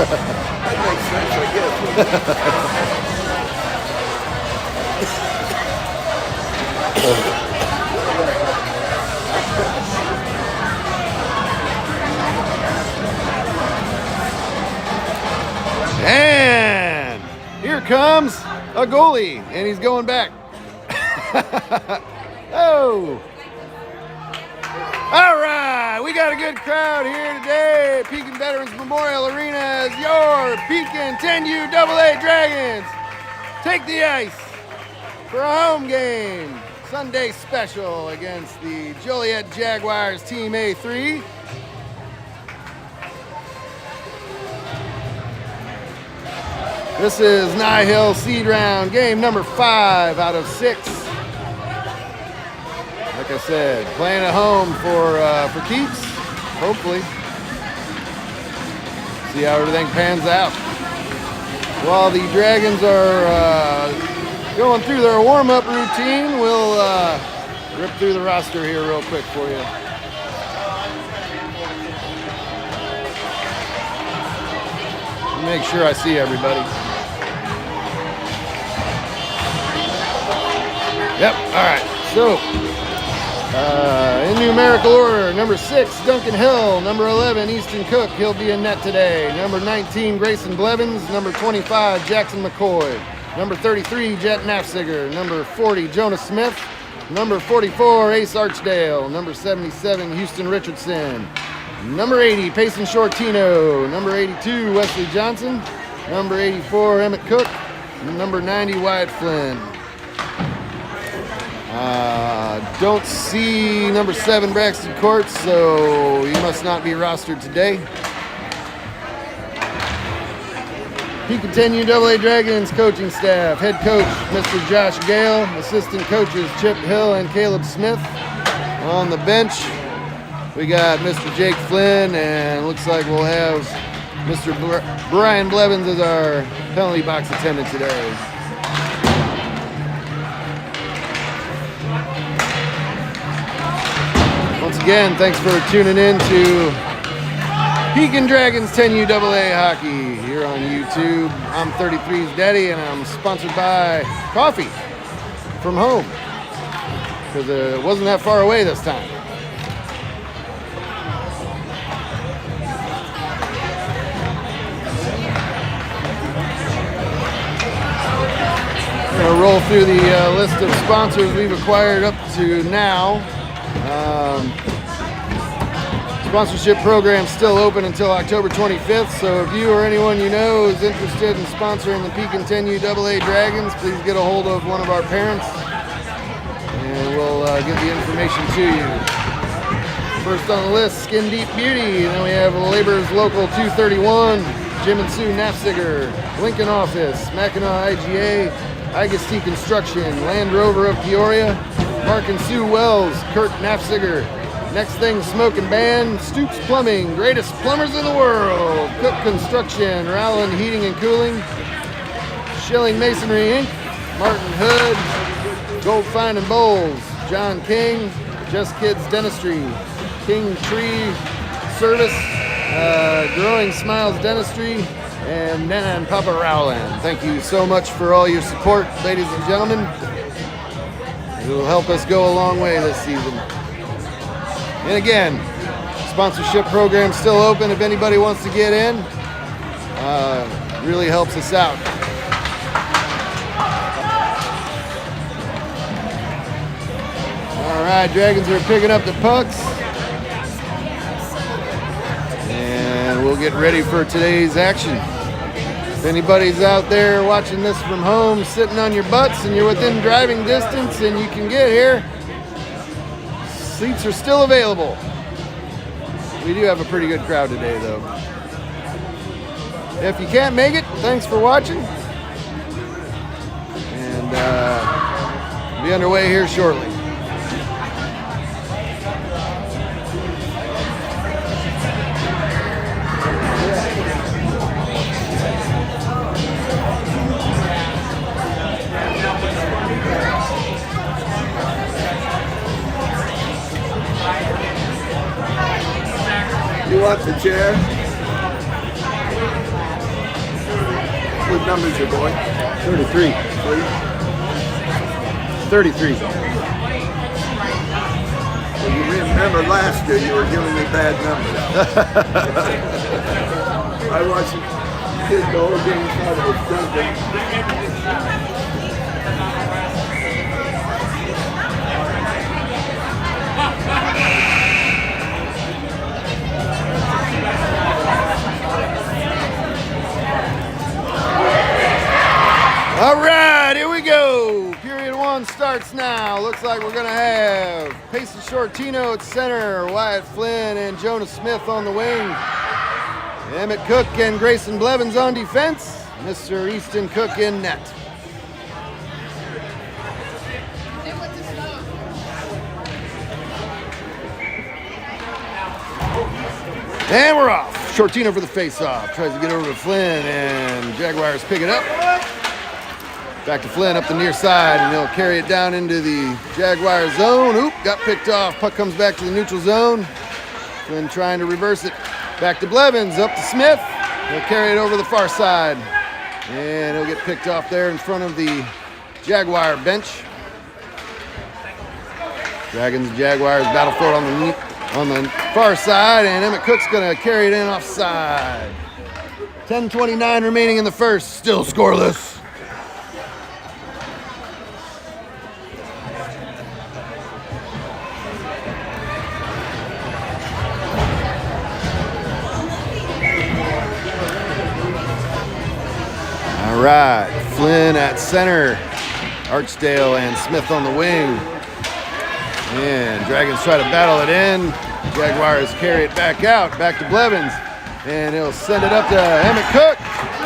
That makes sense, I guess. And here comes a goalie, and he's going back. Oh! All right, we got a good crowd here today at Pekin Veterans Memorial Arena as your Pekin 10U AA Dragons take the ice for a home game. Sunday special against the Joliet Jaguars Team A3. This is NIHL seed round, game number 5 out of 6. Like I said, playing at home for keeps, hopefully. See how everything pans out. While the Dragons are going through their warm-up routine, we'll rip through the roster here real quick for you. Make sure I see everybody. Yep, all right, so in numerical order, number 6, Duncan Hill. Number 11, Easton Cook. He'll be in net today. Number 19, Grayson Blevins. Number 25, Jackson McCoy. Number 33, Jet Nafziger. Number 40, Jonah Smith. Number 44, Ace Archdale. Number 77, Houston Richardson. Number 80, Payson Shortino. Number 82, Wesley Johnson. Number 84, Emmett Cook. Number 90, Wyatt Flynn. Don't see number 7, Braxton Courts, so he must not be rostered today. Pekin 10U AA Dragons coaching staff. Head coach, Mr. Josh Gale. Assistant coaches, Chip Hill and Caleb Smith. On the bench, we got Mr. Jake Flynn, and looks like we'll have Mr. Brian Blevins as our penalty box attendant today. Once again, thanks for tuning in to Pekin Dragons 10U AA Hockey here on YouTube. I'm 33's Daddy, and I'm sponsored by coffee from home because it wasn't that far away this time. I'm going to roll through the list of sponsors we've acquired up to now. Sponsorship program still open until October 25th, so if you or anyone you know is interested in sponsoring the Pekin 10U AA Dragons, please get a hold of one of our parents and we'll get the information to you. First on the list, Skin Deep Beauty, and then we have Laborers Local 231, Jim and Sue Nafziger, Lincoln Office, Mackinac IGA, Agassiz Construction, Land Rover of Peoria, Mark and Sue Wells, Kurt Nafziger, Next Thing Smoking Band, Stoops Plumbing, greatest plumbers in the world, Cook Construction, Rowland Heating and Cooling, Schilling Masonry Inc., Martin Hood, Gold Fine and Bowls, John King, Just Kids Dentistry, King Tree Service, Growing Smiles Dentistry, and Nana and Papa Rowland. Thank you so much for all your support, ladies and gentlemen. It will help us go a long way this season. And again, sponsorship program still open if anybody wants to get in. Really helps us out. All right, Dragons are picking up the pucks. And we'll get ready for today's action. If anybody's out there watching this from home, sitting on your butts, and you're within driving distance and you can get here, seats are still available. We do have a pretty good crowd today, though. If you can't make it, thanks for watching. And we'll be underway here shortly. You want the chair? What number is your boy? 33. 33. Well, you remember last year you were giving me bad numbers. I watched the kid the whole game thought it was Duncan. All right, here we go. Period 1 starts now. Looks like we're going to have Payson Shortino at center, Wyatt Flynn and Jonah Smith on the wing, Emmett Cook and Grayson Blevins on defense, Mr. Easton Cook in net. And we're off. Shortino for the face-off. Tries to get over to Flynn, and Jaguars pick it up. Back to Flynn up the near side, and he'll carry it down into the Jaguar zone. Oop, got picked off. Puck comes back to the neutral zone. Flynn trying to reverse it. Back to Blevins, up to Smith. He'll carry it over the far side. And he'll get picked off there in front of the Jaguar bench. Dragons and Jaguars battle for it on the far side, and Emmett Cook's gonna carry it in offside. 10:29 remaining in the first, still scoreless. All right, Flynn at center, Archdale and Smith on the wing. And Dragons try to battle it in. Jaguars carry it back out, back to Blevins. And he'll send it up to Emmett Cook.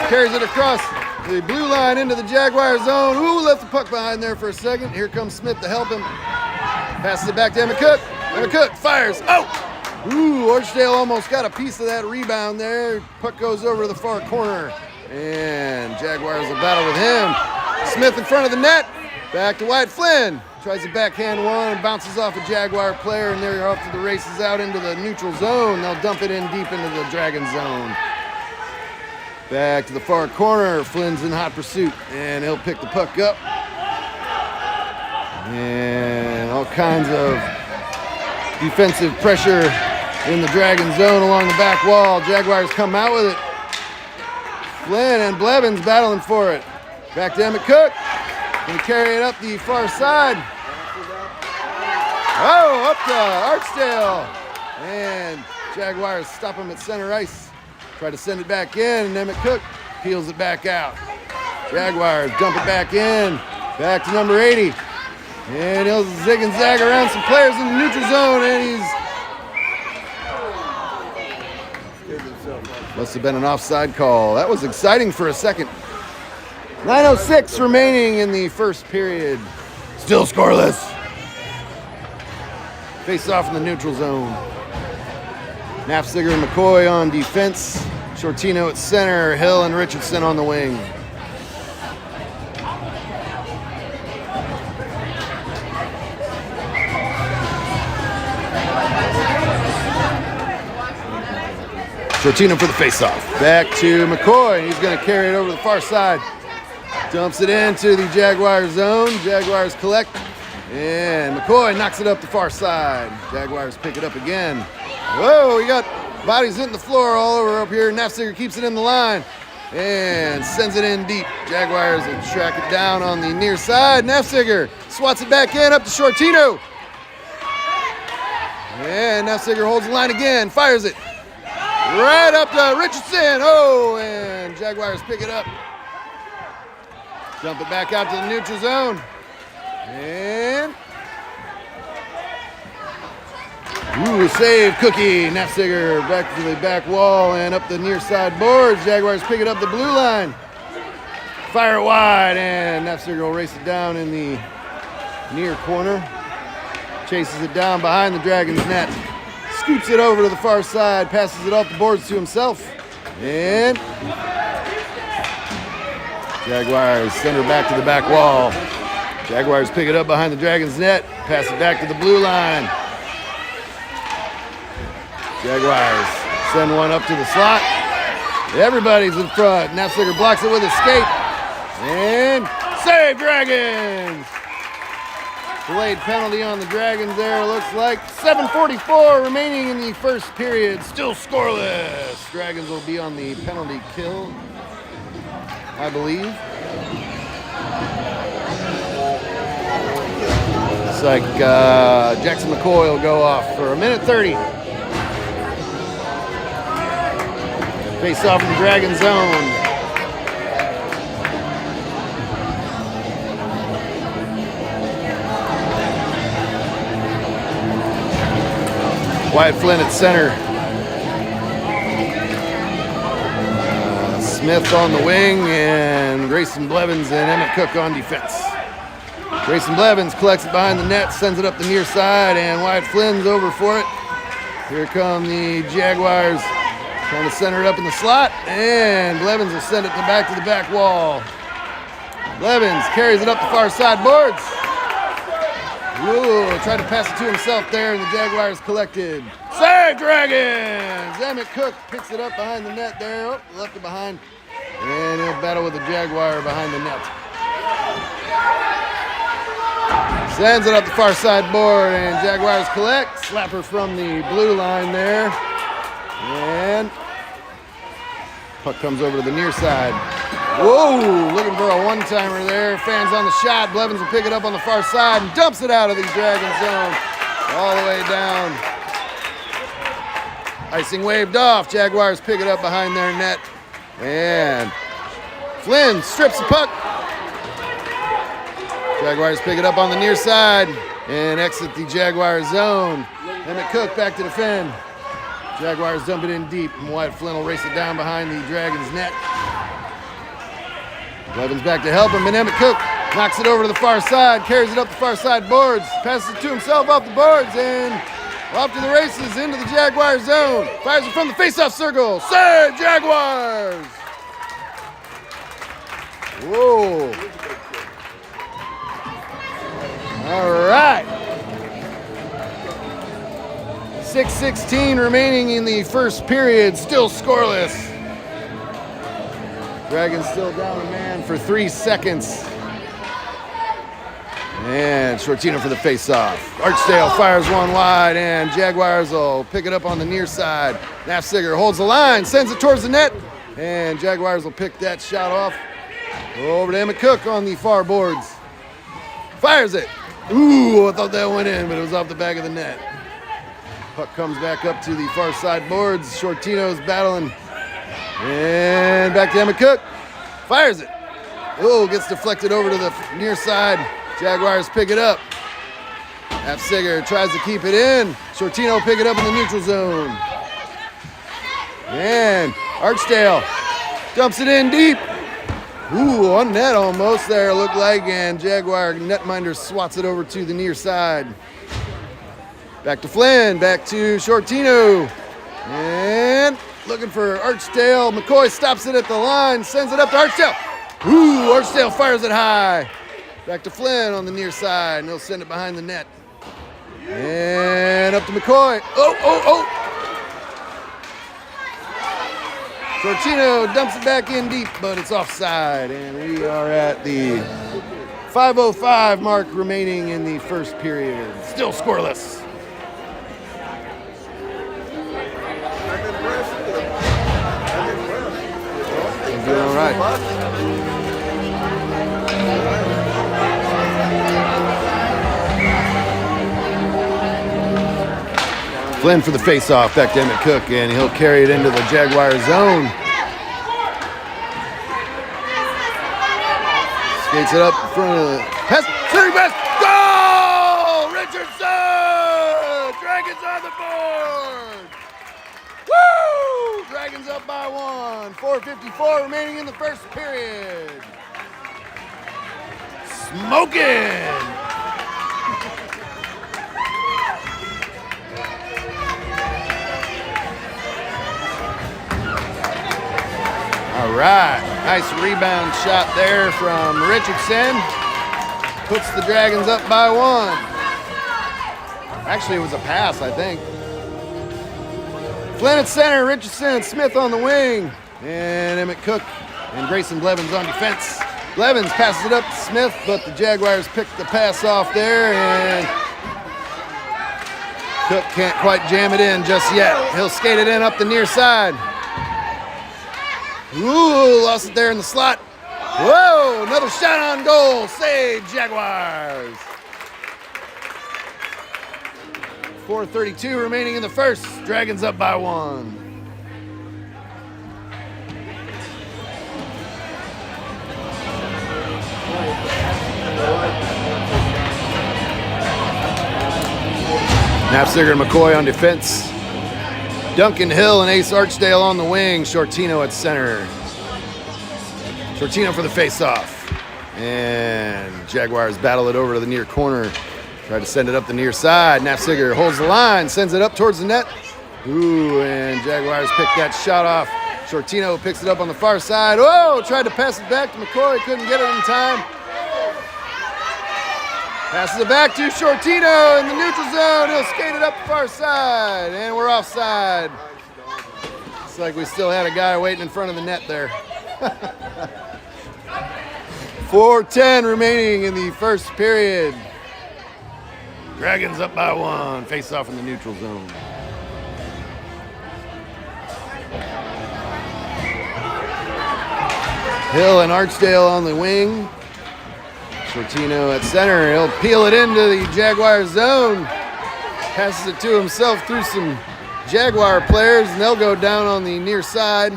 Carries it across the blue line into the Jaguar zone. Ooh, left the puck behind there for a second. Here comes Smith to help him. Passes it back to Emmett Cook. Emmett Cook fires. Out! Ooh, Archdale almost got a piece of that rebound there. Puck goes over to the far corner. And Jaguars will battle with him. Smith in front of the net. Back to Wyatt Flynn. Tries to backhand one, bounces off a Jaguar player, and they're off to the races out into the neutral zone. They'll dump it in deep into the Dragon zone. Back to the far corner. Flynn's in hot pursuit, and he'll pick the puck up. And all kinds of defensive pressure in the Dragon zone along the back wall. Jaguars come out with it. Flynn and Blevins battling for it. Back to Emmett Cook. Gonna carry it up the far side. Oh, up to Archdale. And Jaguars stop him at center ice. Try to send it back in, and Emmett Cook peels it back out. Jaguars dump it back in. Back to number 80. And he'll zig and zag around some players in the neutral zone, and he's... Must have been an offside call. That was exciting for a second. 9:06 remaining in the first period. Still scoreless. Face off in the neutral zone. Nafziger and McCoy on defense. Shortino at center. Hill and Richardson on the wing. Shortino for the face-off. Back to McCoy. He's going to carry it over the far side. Dumps it into the Jaguar zone. Jaguars collect. And McCoy knocks it up the far side. Jaguars pick it up again. Whoa, we got bodies hitting the floor all over up here. Nafziger keeps it in the line and sends it in deep. Jaguars will track it down on the near side. Nafziger swats it back in up to Shortino. And Nafziger holds the line again, fires it. Right up to Richardson. Oh, and Jaguars pick it up. Dump it back out to the neutral zone. And ooh, save Cookie. Nafziger back to the back wall and up the near side boards. Jaguars pick it up the blue line. Fire it wide, and Nafziger will race it down in the near corner. Chases it down behind the Dragons net. Scoops it over to the far side, passes it off the boards to himself. And Jaguars send her back to the back wall. Jaguars pick it up behind the Dragons net, pass it back to the blue line. Jaguars send one up to the slot. Everybody's in front. Nafziger blocks it with a skate. And save Dragons! Delayed penalty on the Dragons there. Looks like 7:44 remaining in the first period. Still scoreless. Dragons will be on the penalty kill, I believe. Looks like Jackson McCoy will go off for 1:30. Face off in the Dragon zone. Wyatt Flynn at center. Smith on the wing, and Grayson Blevins and Emmett Cook on defense. Grayson Blevins collects it behind the net, sends it up the near side, and Wyatt Flynn's over for it. Here come the Jaguars, trying to center it up in the slot, and Blevins will send it back to the back wall. Blevins carries it up the far side boards. Ooh, tried to pass it to himself there, and the Jaguars collected. Save Dragons! Emmett Cook picks it up behind the net there. Oh, left it behind. And he'll battle with the Jaguar behind the net. Sends it up the far side board, and Jaguars collect. Slapper from the blue line there. And puck comes over to the near side. Whoa, looking for a one-timer there. Fans on the shot. Blevins will pick it up on the far side and dumps it out of the Dragon zone. All the way down. Icing waved off. Jaguars pick it up behind their net. And Flynn strips the puck. Jaguars pick it up on the near side and exit the Jaguar zone. Emmett Cook back to defend. Jaguars dump it in deep, and Wyatt Flynn will race it down behind the Dragons net. Blevins back to help him, and Emmett Cook knocks it over to the far side, carries it up the far side boards, passes it to himself off the boards, and off to the races into the Jaguar zone. Fires it from the faceoff circle. Save Jaguars! Whoa. All right. 6:16 remaining in the first period, still scoreless. Dragons still down a man for 3 seconds. And Shortino for the face-off. Archdale fires one wide, and Jaguars will pick it up on the near side. Nafziger holds the line, sends it towards the net, and Jaguars will pick that shot off. Over to Emmett Cook on the far boards. Fires it. Ooh, I thought that went in, but it was off the back of the net. Puck comes back up to the far side boards. Shortino's battling. And back to Emmett Cook. Fires it. Oh, gets deflected over to the near side. Jaguars pick it up. Nafziger tries to keep it in. Shortino pick it up in the neutral zone. And Archdale dumps it in deep. Ooh, on net almost there, looked like. And Jaguar netminder swats it over to the near side. Back to Flynn, back to Shortino. And looking for Archdale. McCoy stops it at the line, sends it up to Archdale. Ooh, Archdale fires it high. Back to Flynn on the near side, and he'll send it behind the net. And up to McCoy. Oh. Shortino dumps it back in deep, but it's offside. And we are at the 5:05 mark remaining in the first period. Still scoreless. Doing all right. Flynn for the face-off, back to Emmett Cook, and he'll carry it into the Jaguar zone. Skates it up in front of the pass. Clearing pass. Goal! Richardson! Dragons on the board! Woo! Dragons up by 1. 4:54 remaining in the first period. Smoking! All right, nice rebound shot there from Richardson. Puts the Dragons up by 1. Actually, it was a pass, I think. Flynn at center, Richardson and Smith on the wing. And Emmett Cook and Grayson Blevins on defense. Blevins passes it up to Smith, but the Jaguars pick the pass off there, and Cook can't quite jam it in just yet. He'll skate it in up the near side. Ooh, lost it there in the slot. Whoa, another shot on goal. Save, Jaguars. 4:32 remaining in the first. Dragons up by 1. Knapsiger and McCoy on defense. Duncan Hill and Ace Archdale on the wing. Shortino at center. Shortino for the face-off. And Jaguars battle it over to the near corner. Try to send it up the near side. Knapsiger holds the line, sends it up towards the net. Ooh, and Jaguars pick that shot off. Shortino picks it up on the far side. Oh, tried to pass it back to McCoy, couldn't get it in time. Passes it back to Shortino in the neutral zone. He'll skate it up the far side, and we're offside. Looks like we still had a guy waiting in front of the net there. 4:10 remaining in the first period. Dragons up by 1. Face off in the neutral zone. Hill and Archdale on the wing. Shortino at center. He'll peel it into the Jaguar zone. Passes it to himself through some Jaguar players, and they'll go down on the near side.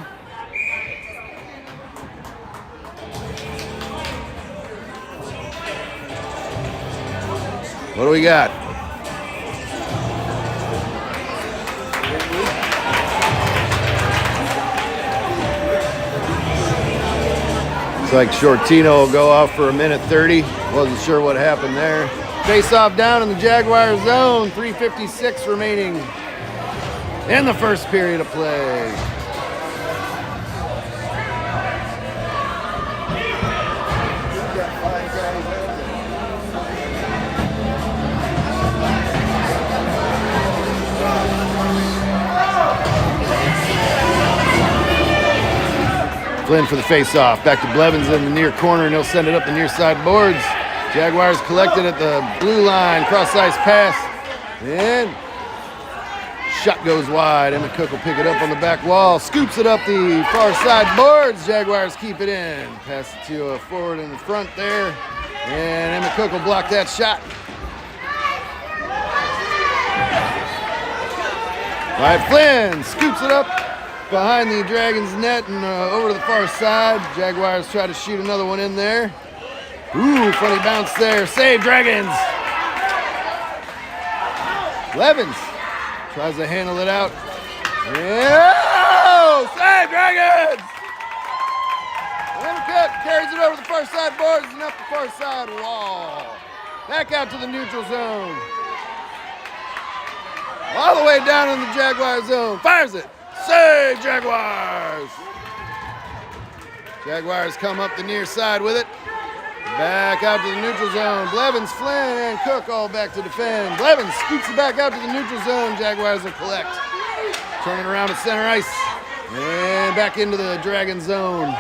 What do we got? Looks like Shortino will go off for 1:30. Wasn't sure what happened there. Face off down in the Jaguar zone. 3:56 remaining in the first period of play. Flynn for the face-off. Back to Blevins in the near corner, and he'll send it up the near side boards. Jaguars collected at the blue line. Cross-ice pass. And shot goes wide. Emmett Cook will pick it up on the back wall. Scoops it up the far side boards. Jaguars keep it in. Pass it to a forward in the front there. And Emmett Cook will block that shot. All right, Flynn scoops it up behind the Dragons net and over to the far side. Jaguars try to shoot another one in there. Ooh, funny bounce there. Save, Dragons. Blevins tries to handle it out. Yeah! Save, Dragons! Emmett Cook carries it over the far side boards and up the far side wall. Back out to the neutral zone. All the way down in the Jaguar zone. Fires it. Save, Jaguars! Jaguars come up the near side with it. Back out to the neutral zone. Blevins, Flynn, and Cook all back to defend. Blevins scoops it back out to the neutral zone. Jaguars will collect. Turn it around at center ice. And back into the Dragon zone.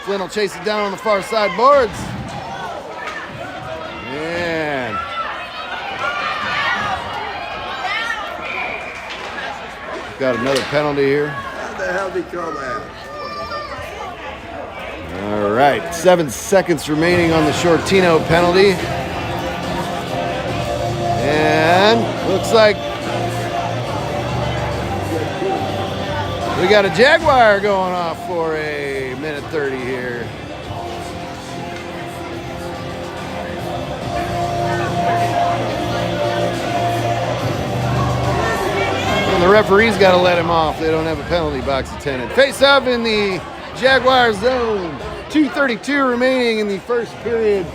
Flynn will chase it down on the far side boards. And got another penalty here. How the hell did he call that? All right, 7 seconds remaining on the Shortino penalty. And looks like we got a Jaguar going off for a 1:30 here. The referee's got to let him off. They don't have a penalty box attendant. Face off in the Jaguar zone. 2:32 remaining in the first period.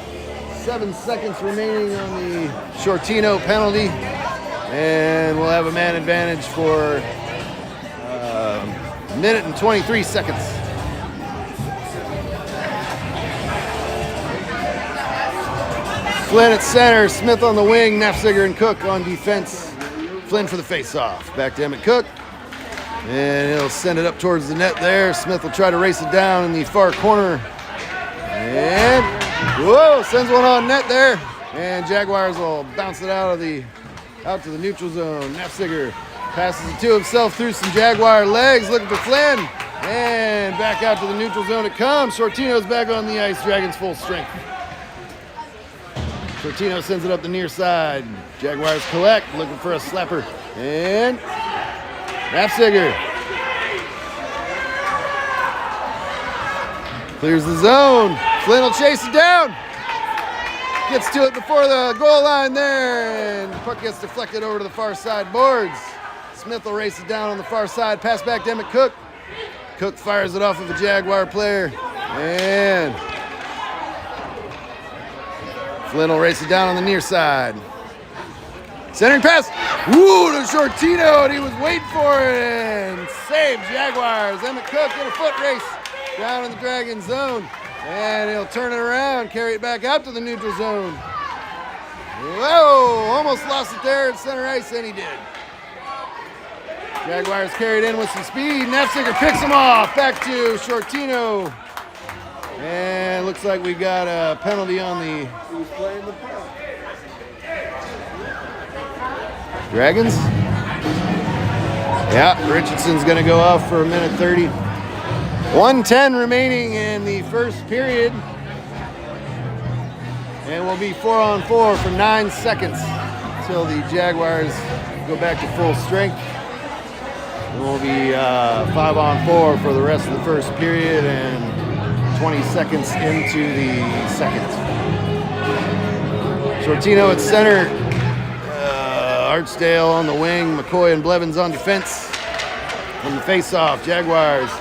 7 seconds remaining on the Shortino penalty. And we'll have a man advantage for a minute and 23 seconds. Flynn at center, Smith on the wing, Knapsiger and Cook on defense. Flynn for the face-off. Back to Emmett Cook. And he'll send it up towards the net there. Smith will try to race it down in the far corner. And, whoa, sends one on net there. And Jaguars will bounce it out to the neutral zone. Nafziger passes it to himself through some Jaguar legs, looking for Flynn. And back out to the neutral zone it comes. Shortino's back on the ice. Dragons full strength. Shortino sends it up the near side. Jaguars collect, looking for a slapper. And Nafziger clears the zone. Flynn will chase it down. Gets to it before the goal line there. And the puck gets deflected over to the far side boards. Smith will race it down on the far side. Pass back to Emmett Cook. Cook fires it off of a Jaguar player. And Flynn will race it down on the near side. Centering pass. Woo, to Shortino, and he was waiting for it. And saved Jaguars. Emmett Cook in a foot race down in the Dragon zone. And he'll turn it around, carry it back out to the neutral zone. Whoa, almost lost it there at center ice, and he did. Jaguars carried in with some speed. Nafziger picks him off. Back to Shortino. And looks like we got a penalty on the Dragons. Yeah, Richardson's going to go off for a minute 30. 1:10 remaining in the first period. And we'll be 4-on-4 for 9 seconds until the Jaguars go back to full strength. And we'll be 5-on-4 for the rest of the first period and 20 seconds into the second. Shortino at center. Archdale on the wing. McCoy and Blevins on defense. On the face-off, Jaguars.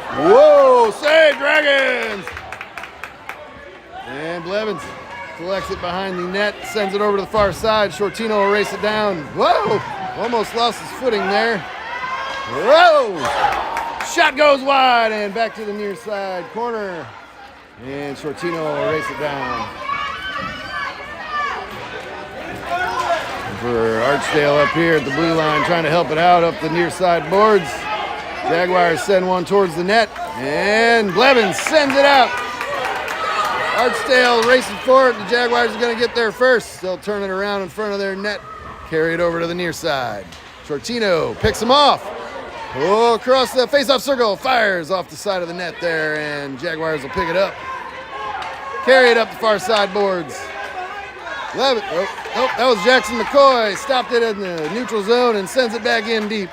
Whoa, save Dragons! And Blevins collects it behind the net, sends it over to the far side. Shortino will race it down. Whoa, almost lost his footing there. Whoa! Shot goes wide and back to the near side corner. And Shortino will race it down. For Archdale up here at the blue line, trying to help it out up the near side boards. Jaguars send one towards the net, and Blevins sends it out. Archdale racing for it. The Jaguars are going to get there first. They'll turn it around in front of their net, carry it over to the near side. Shortino picks him off. Oh, across the face-off circle, fires off the side of the net there, and Jaguars will pick it up. Carry it up the far side boards. Levin, oh, that was Jackson McCoy. Stopped it in the neutral zone and sends it back in deep.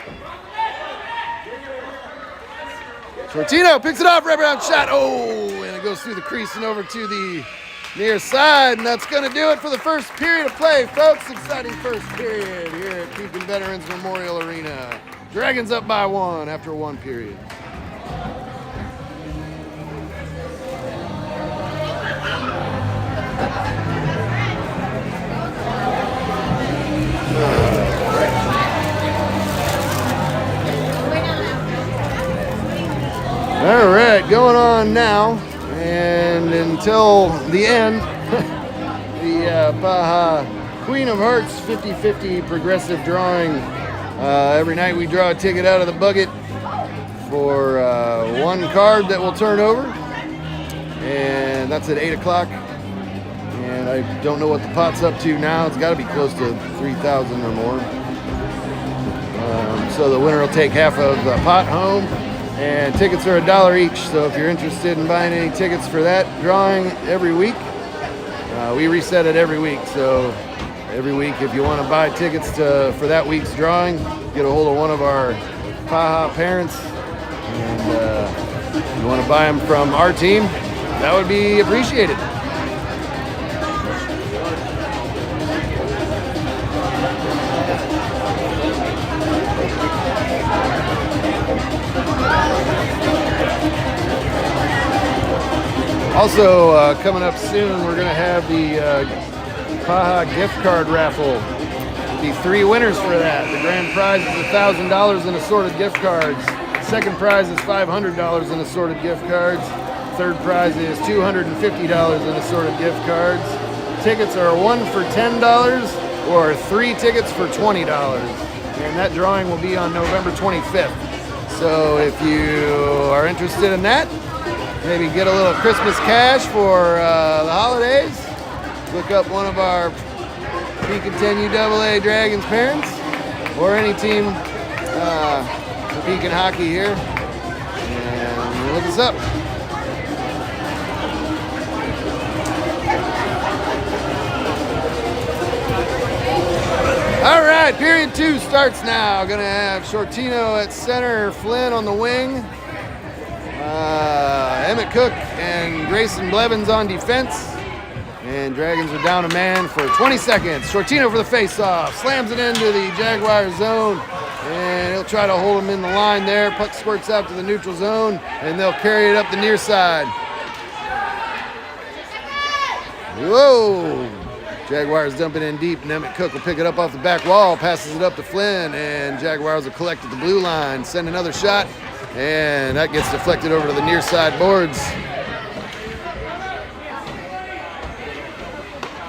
Shortino picks it off, wraparound shot. Oh, and it goes through the crease and over to the near side. And that's going to do it for the first period of play, folks. Exciting first period here at Pekin Veterans Memorial Arena. Dragons up by 1 after 1 period. All right, going on now, and until the end, the Baja Queen of Hearts 50-50 progressive drawing. Every night we draw a ticket out of the bucket for one card that will turn over, and that's at 8 o'clock. And I don't know what the pot's up to now. It's got to be close to 3,000 or more. So the winner will take half of the pot home. And tickets are $1 each, so if you're interested in buying any tickets for that drawing every week, we reset it every week. So every week, if you want to buy tickets for that week's drawing, get a hold of one of our Baja parents. And if you want to buy them from our team, that would be appreciated. Also, coming up soon, we're going to have the Baja gift card raffle. The 3 winners for that. The grand prize is $1,000 in assorted gift cards. Second prize is $500 in assorted gift cards. Third prize is $250 in assorted gift cards. Tickets are 1 for $10 or 3 tickets for $20. And that drawing will be on November 25th. So if you are interested in that, maybe get a little Christmas cash for the holidays, look up one of our Pekin 10U AA Dragons parents or any team for Pekin hockey here, and look us up. All right, period 2 starts now. Gonna have Shortino at center, Flynn on the wing, Emmett Cook and Grayson Blevins on defense. And Dragons are down a man for 20 seconds. Shortino for the face-off, slams it into the Jaguar zone, and he'll try to hold him in the line there. Puck squirts out to the neutral zone, and they'll carry it up the near side. Whoa! Jaguars dump it in deep, and Emmett Cook will pick it up off the back wall, passes it up to Flynn, and Jaguars will collect at the blue line, send another shot, and that gets deflected over to the near side boards.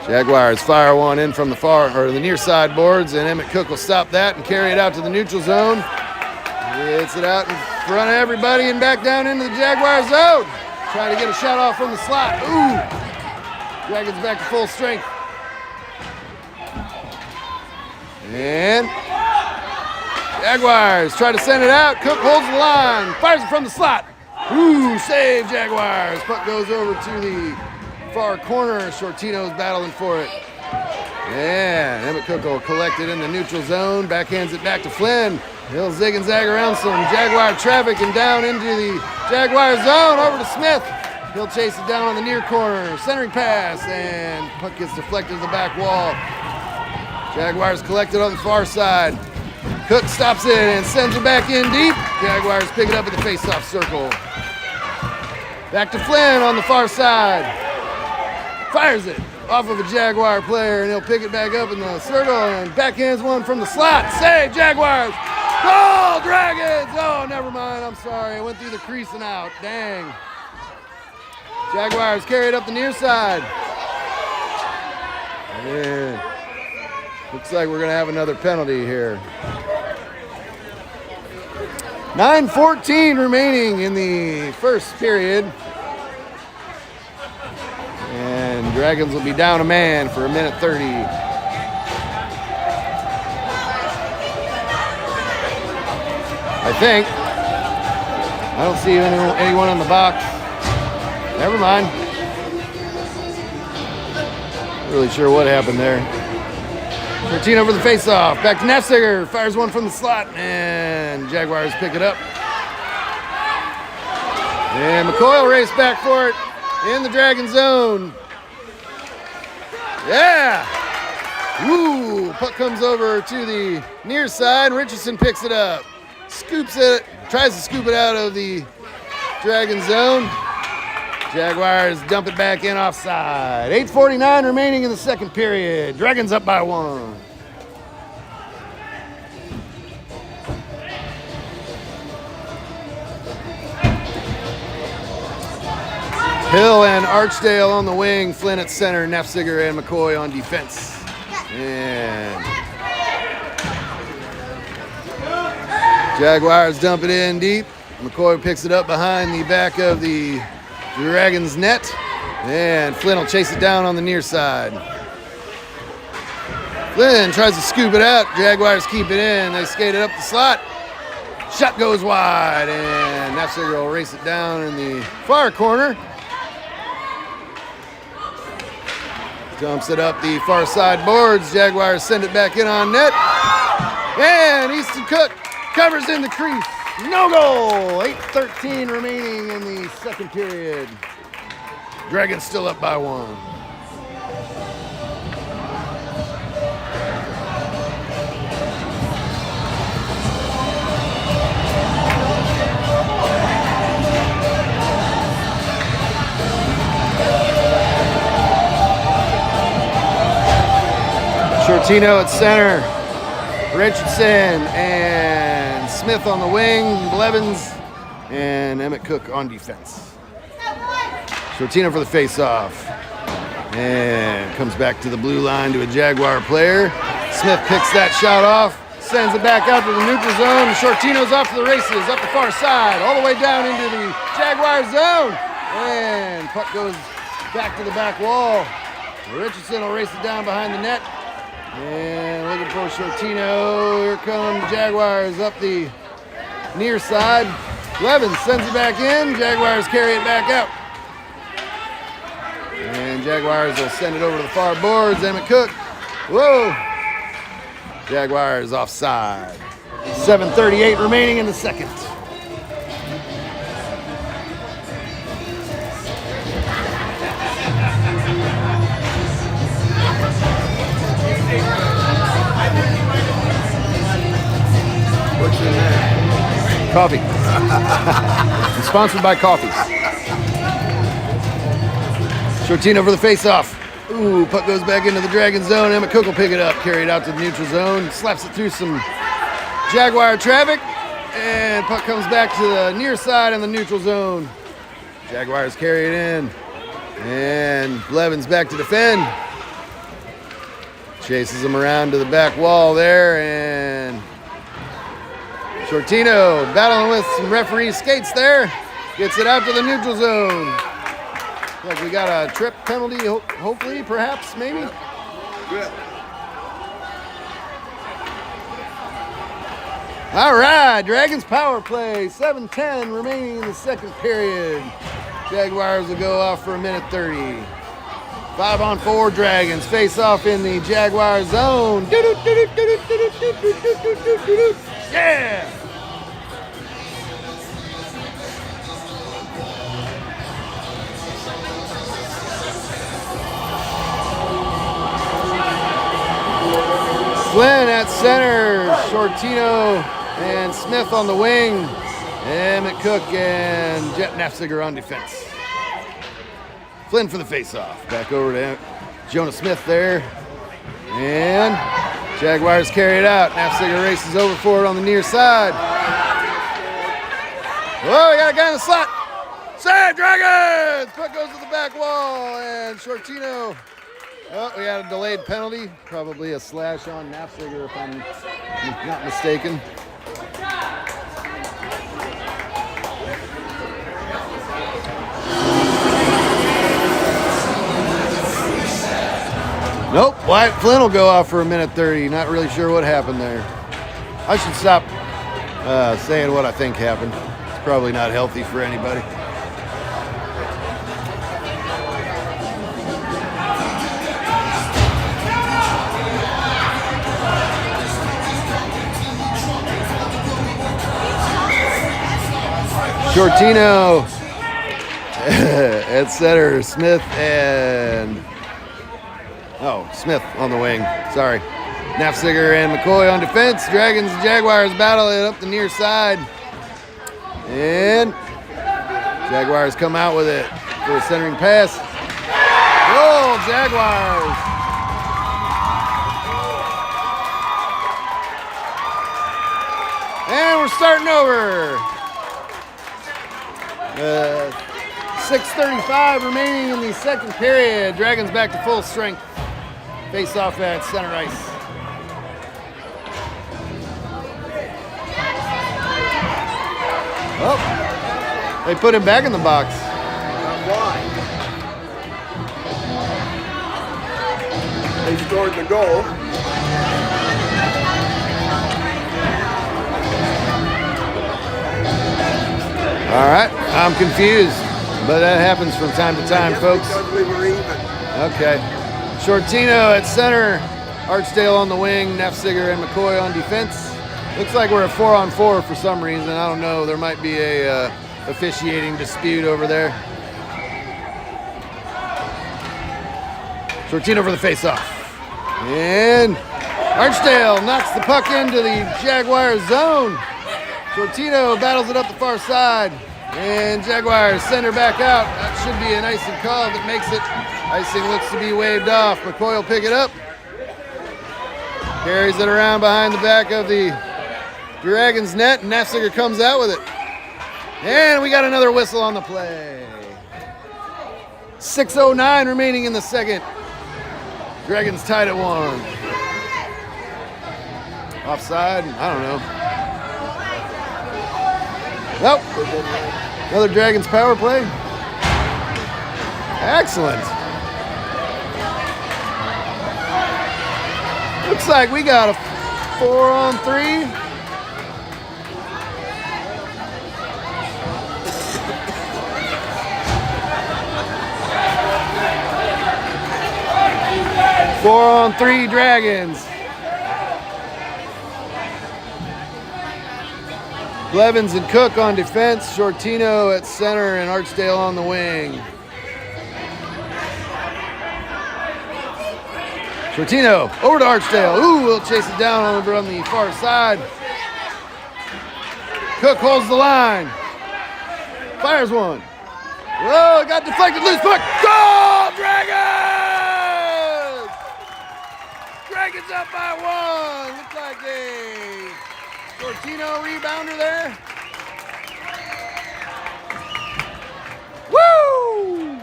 Jaguars fire one in from the the near side boards, and Emmett Cook will stop that and carry it out to the neutral zone. He hits it out in front of everybody and back down into the Jaguar zone. Trying to get a shot off from the slot. Ooh! Dragons back to full strength. And Jaguars try to send it out. Cook holds the line, fires it from the slot. Ooh, save Jaguars. Puck goes over to the far corner. Shortino's battling for it. And Emmett Cook will collect it in the neutral zone. Backhands it back to Flynn. He'll zig and zag around some Jaguar traffic and down into the Jaguar zone. Over to Smith. He'll chase it down on the near corner. Centering pass, and puck gets deflected to the back wall. Jaguars collect it on the far side. Cook stops it and sends it back in deep. Jaguars pick it up at the face-off circle. Back to Flynn on the far side. Fires it off of a Jaguar player, and he'll pick it back up in the circle and backhands one from the slot. Save, Jaguars! Goal, Dragons! Oh, never mind. I'm sorry. I went through the crease and out. Dang. Jaguars carry it up the near side. Yeah. Looks like we're going to have another penalty here. 9:14 remaining in the first period. And Dragons will be down a man for 1:30. I think. I don't see anyone in the box. Never mind. Not really sure what happened there. 13 over the face-off. Back to Nefziger. Fires one from the slot, and Jaguars pick it up. And McCoy will race back for it in the Dragon zone. Yeah! Woo! Puck comes over to the near side. Richardson picks it up. Scoops it. Tries to scoop it out of the Dragon zone. Jaguars dump it back in offside. 8:49 remaining in the second period. Dragons up by 1. Hill and Archdale on the wing. Flynn at center. Nefziger and McCoy on defense. And Jaguars dump it in deep. McCoy picks it up behind the back of the Dragons net, and Flynn will chase it down on the near side. Flynn tries to scoop it out. Jaguars keep it in. They skate it up the slot. Shot goes wide, and Nefziger will race it down in the far corner. Dumps it up the far side boards. Jaguars send it back in on net. And Easton Cook covers in the crease. No goal! 8:13 remaining in the second period. Dragons still up by 1. Shortino at center. Richardson and Smith on the wing, Blevins, and Emmett Cook on defense. Shortino for the face-off. And comes back to the blue line to a Jaguar player. Smith picks that shot off, sends it back out to the neutral zone. Shortino's off to the races, up the far side, all the way down into the Jaguar zone. And puck goes back to the back wall. Richardson will race it down behind the net. And looking for Shortino. Here come the Jaguars up the near side. Levin sends it back in. Jaguars carry it back out. And Jaguars will send it over to the far boards. Emmett Cook. Whoa. Jaguars offside. 7:38 remaining in the second. What's in there? Coffee. I'm sponsored by coffee. Shortino for the face-off. Ooh, puck goes back into the Dragon zone. Emmett Cook will pick it up, carry it out to the neutral zone, slaps it through some Jaguar traffic, and puck comes back to the near side in the neutral zone. Jaguars carry it in, and Levin's back to defend. Chases him around to the back wall there, and Shortino battling with some referee skates there. Gets it out to the neutral zone. Like we got a trip penalty, hopefully, perhaps, maybe. Good. All right, Dragons power play. 7:10 remaining in the second period. Jaguars will go off for a minute 30. 5-on-4 Dragons face off in the Jaguar zone. Yeah! Flynn at center, Shortino and Smith on the wing, Emmett Cook and Jet Nafziger on defense. Flynn for the faceoff. Back over to Jonah Smith there. And Jaguars carry it out. Nafziger races over for it on the near side. Whoa, we got a guy in the slot. Save, Dragons! Puck goes to the back wall, and Shortino. Oh, we had a delayed penalty. Probably a slash on Nafziger, if I'm not mistaken. Nope, Wyatt Flynn will go off for a minute 30. Not really sure what happened there. I should stop saying what I think happened. It's probably not healthy for anybody. Shortino at center, Smith and Smith on the wing. Sorry. Nafziger and McCoy on defense. Dragons and Jaguars battle it up the near side. And Jaguars come out with it for a centering pass. Goal, Jaguars. And we're starting over. 6:35 remaining in the second period. Dragons back to full strength. Face off at center ice. Oh, they put him back in the box. Why? They scored the goal. All right, I'm confused, but that happens from time to time, folks. Because we were even. Okay. Shortino at center, Archdale on the wing, Nafziger and McCoy on defense. Looks like we're a 4-on-4 for some reason. I don't know. There might be a officiating dispute over there. Shortino for the face-off. And Archdale knocks the puck into the Jaguars zone. Shortino battles it up the far side. And Jaguars send her back out. That should be an icing call that makes it. Icing looks to be waved off. McCoy will pick it up. Carries it around behind the back of the Dragons net, and Nafziger comes out with it. And we got another whistle on the play. 6:09 remaining in the second. Dragons tied at 1. Offside? I don't know. Nope. Another Dragons power play. Excellent. Looks like we got a 4-on-3. Four-on-3 Dragons. Blevins and Cook on defense. Shortino at center and Archdale on the wing. Shortino over to Archdale. Ooh, we'll chase it down over on the far side. Cook holds the line. Fires one. Whoa, it got deflected. Loose puck. Goal, Dragons! Dragons up by one. Looks like a Shortino rebounder there. Woo!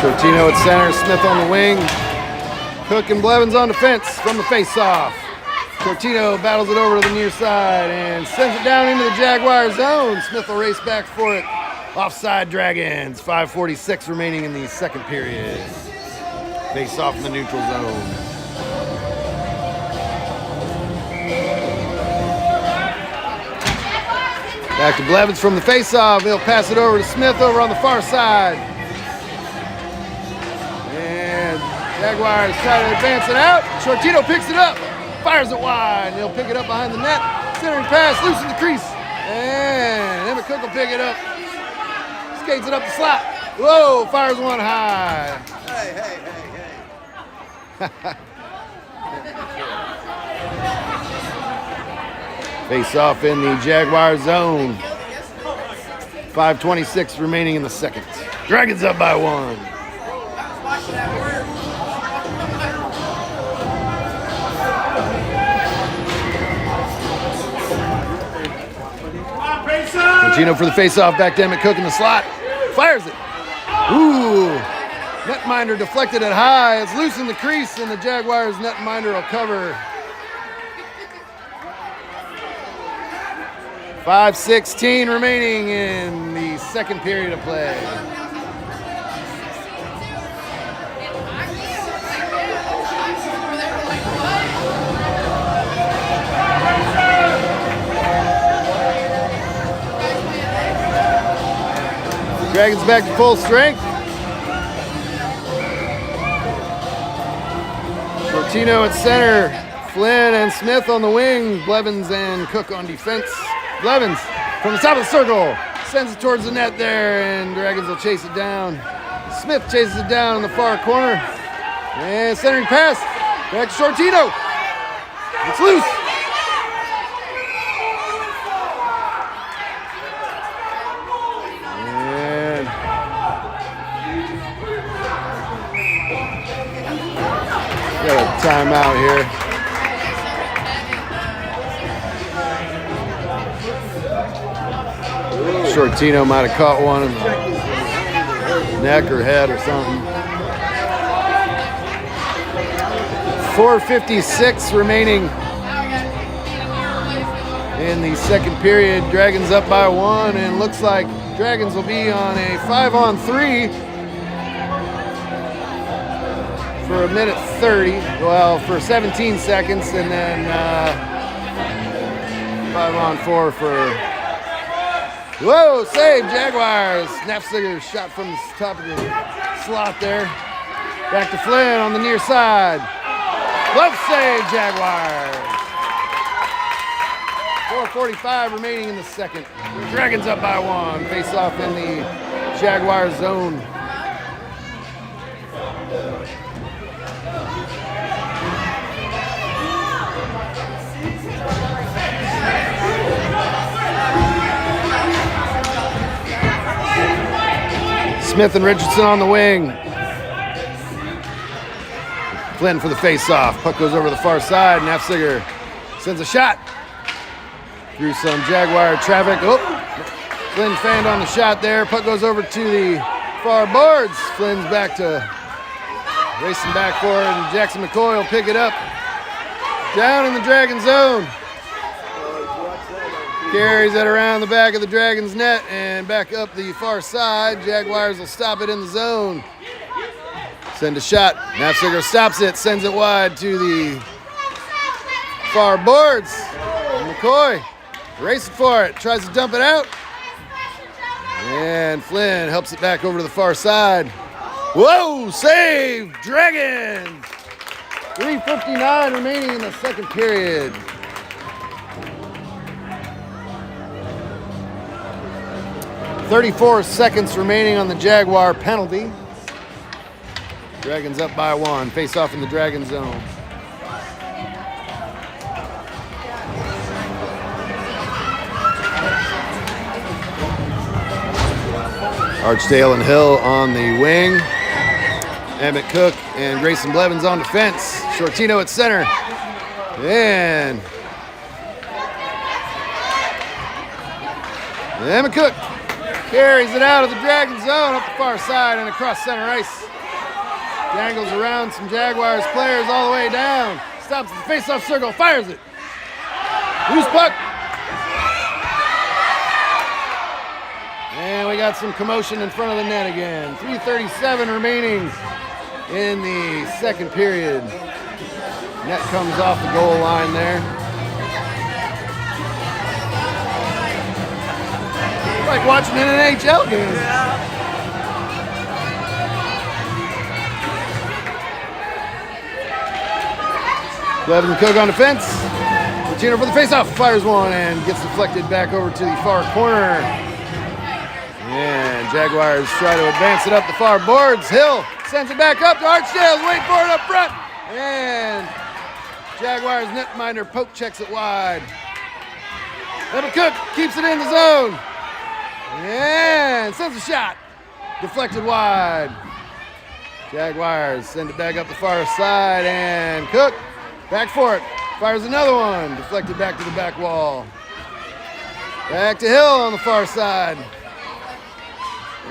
Shortino at center, Smith on the wing. Cook and Blevins on defense from the face-off. Shortino battles it over to the near side and sends it down into the Jaguar zone. Smith will race back for it. Offside Dragons. 5:46 remaining in the second period. Face-off in the neutral zone. Back to Blevins from the face-off. He'll pass it over to Smith over on the far side. And Jaguars try to advance it out. Shortino picks it up. Fires it wide. He'll pick it up behind the net. Centering pass, loose in the crease. And Emmett Cook will pick it up. Skates it up the slot. Whoa, fires one high. Hey. Face off in the Jaguar zone. 5:26 remaining in the second. Dragons up by one. Shortino for the face-off, back to Emmett Cook in the slot. Fires it. Ooh. Netminder deflected it high. It's loose in the crease, and the Jaguars netminder will cover. 5:16 remaining in the second period of play. Dragons back to full strength. Shortino at center. Flynn and Smith on the wing. Blevins and Cook on defense. Blevins from the top of the circle. Sends it towards the net there, and Dragons will chase it down. Smith chases it down in the far corner. And centering pass. Back to Shortino. It's loose. Got a timeout here. Shortino might have caught one in the neck or head or something. 4:56 remaining in the second period. Dragons up by one, and looks like Dragons will be on a 5-on-3. For a minute 30, well, for 17 seconds, and then 5-on-4 for, whoa, save, Jaguars. Knapfziger shot from the top of the slot there. Back to Flynn on the near side. Glove save, Jaguars. 4:45 remaining in the second. Dragons up by one. Face off in the Jaguar zone. Smith and Richardson on the wing. Flynn for the face-off. Puck goes over the far side. Nafziger sends a shot through some Jaguar traffic. Oh, Flynn fanned on the shot there. Puck goes over to the far boards. Flynn's back to racing back for it, and Jackson McCoy will pick it up down in the Dragon zone. Carries it around the back of the Dragons net and back up the far side. Jaguars will stop it in the zone. Send a shot. Nafziger stops it, sends it wide to the far boards. McCoy racing for it, tries to dump it out. And Flynn helps it back over to the far side. Whoa, save, Dragons! 3:59 remaining in the second period. .34 seconds remaining on the Jaguar penalty. Dragons up by 1. Face off in the Dragon zone. Archdale and Hill on the wing. Emmett Cook and Grayson Blevins on defense. Shortino at center. And Emmett Cook carries it out of the Dragon zone up the far side and across center ice. Dangles around some Jaguars players all the way down. Stops at the face-off circle, fires it. Loose puck. And we got some commotion in front of the net again. 3:37 remaining in the second period. Net comes off the goal line there. Like watching an NIHL game. Blevins Cook on defense. Latino for the faceoff, fires one and gets deflected back over to the far corner. And Jaguars try to advance it up the far boards. Hill sends it back up to Archdale, wait for it up front. And Jaguars netminder poke checks it wide. Emmett Cook keeps it in the zone. And sends a shot. Deflected wide. Jaguars send it back up the far side, and Cook back for it. Fires another one. Deflected back to the back wall. Back to Hill on the far side.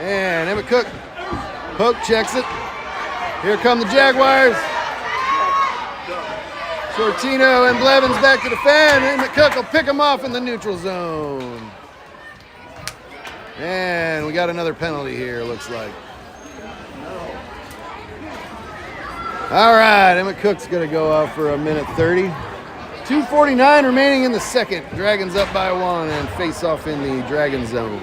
And Emmett Cook poke checks it. Here come the Jaguars. Shortino and Blevins back to defend. Emmett Cook will pick him off in the neutral zone. And we got another penalty here, looks like. All right, Emmett Cook's going to go off for a minute 30. 2:49 remaining in the second. Dragons up by 1 and face off in the Dragon zone.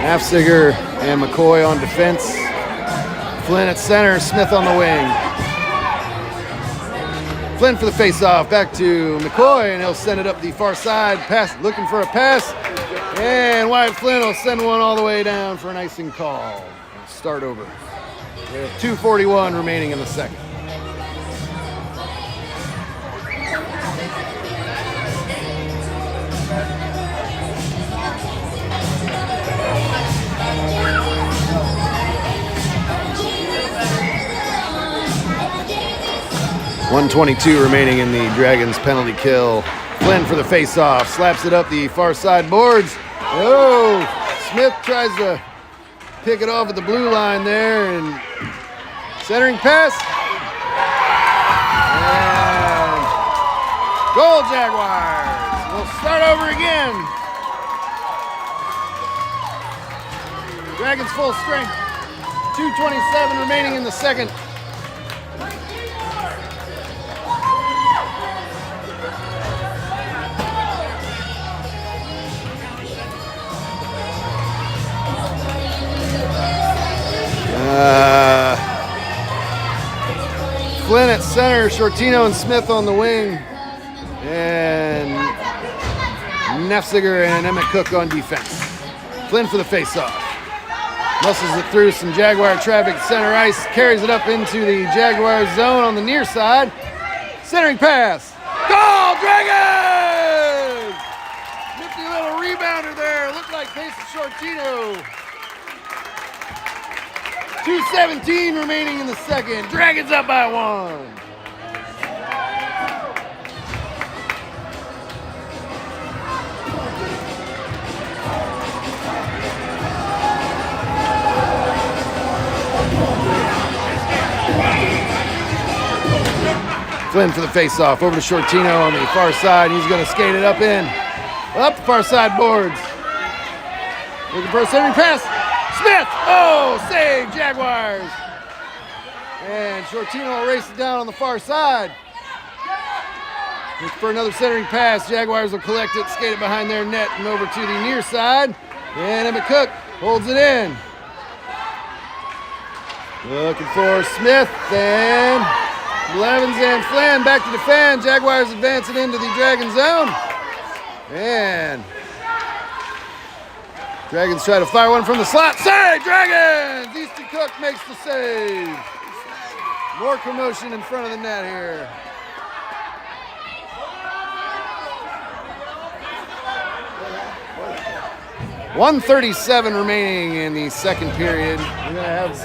Nafziger and McCoy on defense. Flynn at center, Smith on the wing. Flynn for the face-off, back to McCoy, and he'll send it up the far side, pass, looking for a pass, and Wyatt Flynn will send one all the way down for an icing call. Start over. We have 2:41 remaining in the second. .122 remaining in the Dragons penalty kill. Flynn for the face-off, slaps it up the far side boards. Oh, Smith tries to pick it off at the blue line there, and centering pass. And goal, Jaguars. We'll start over again. Dragons full strength. 2:27 remaining in the second. Flynn at center, Shortino and Smith on the wing, and Nafziger and Emmett Cook on defense. Flynn for the face-off. Muscles it through some Jaguar traffic at center ice, carries it up into the Jaguar zone on the near side. Centering pass. Goal, Dragons! Nifty little rebound rebounder there. Looked like Pace Shortino. 2:17 remaining in the second. Dragons up by 1. Flynn for the face-off. Over to Shortino on the far side. He's going to skate it up the far side boards. Looking for a centering pass. Smith! Oh, save, Jaguars. And Shortino will race it down on the far side. Looking for another centering pass. Jaguars will collect it, skate it behind their net and over to the near side. And Emmett Cook holds it in. Looking for Smith and Blevins and Flynn back to defend. Jaguars advancing into the Dragon zone. And Dragons try to fire one from the slot. Save, Dragons! Easton Cook makes the save. More commotion in front of the net here. .137 remaining in the second period. We're gonna have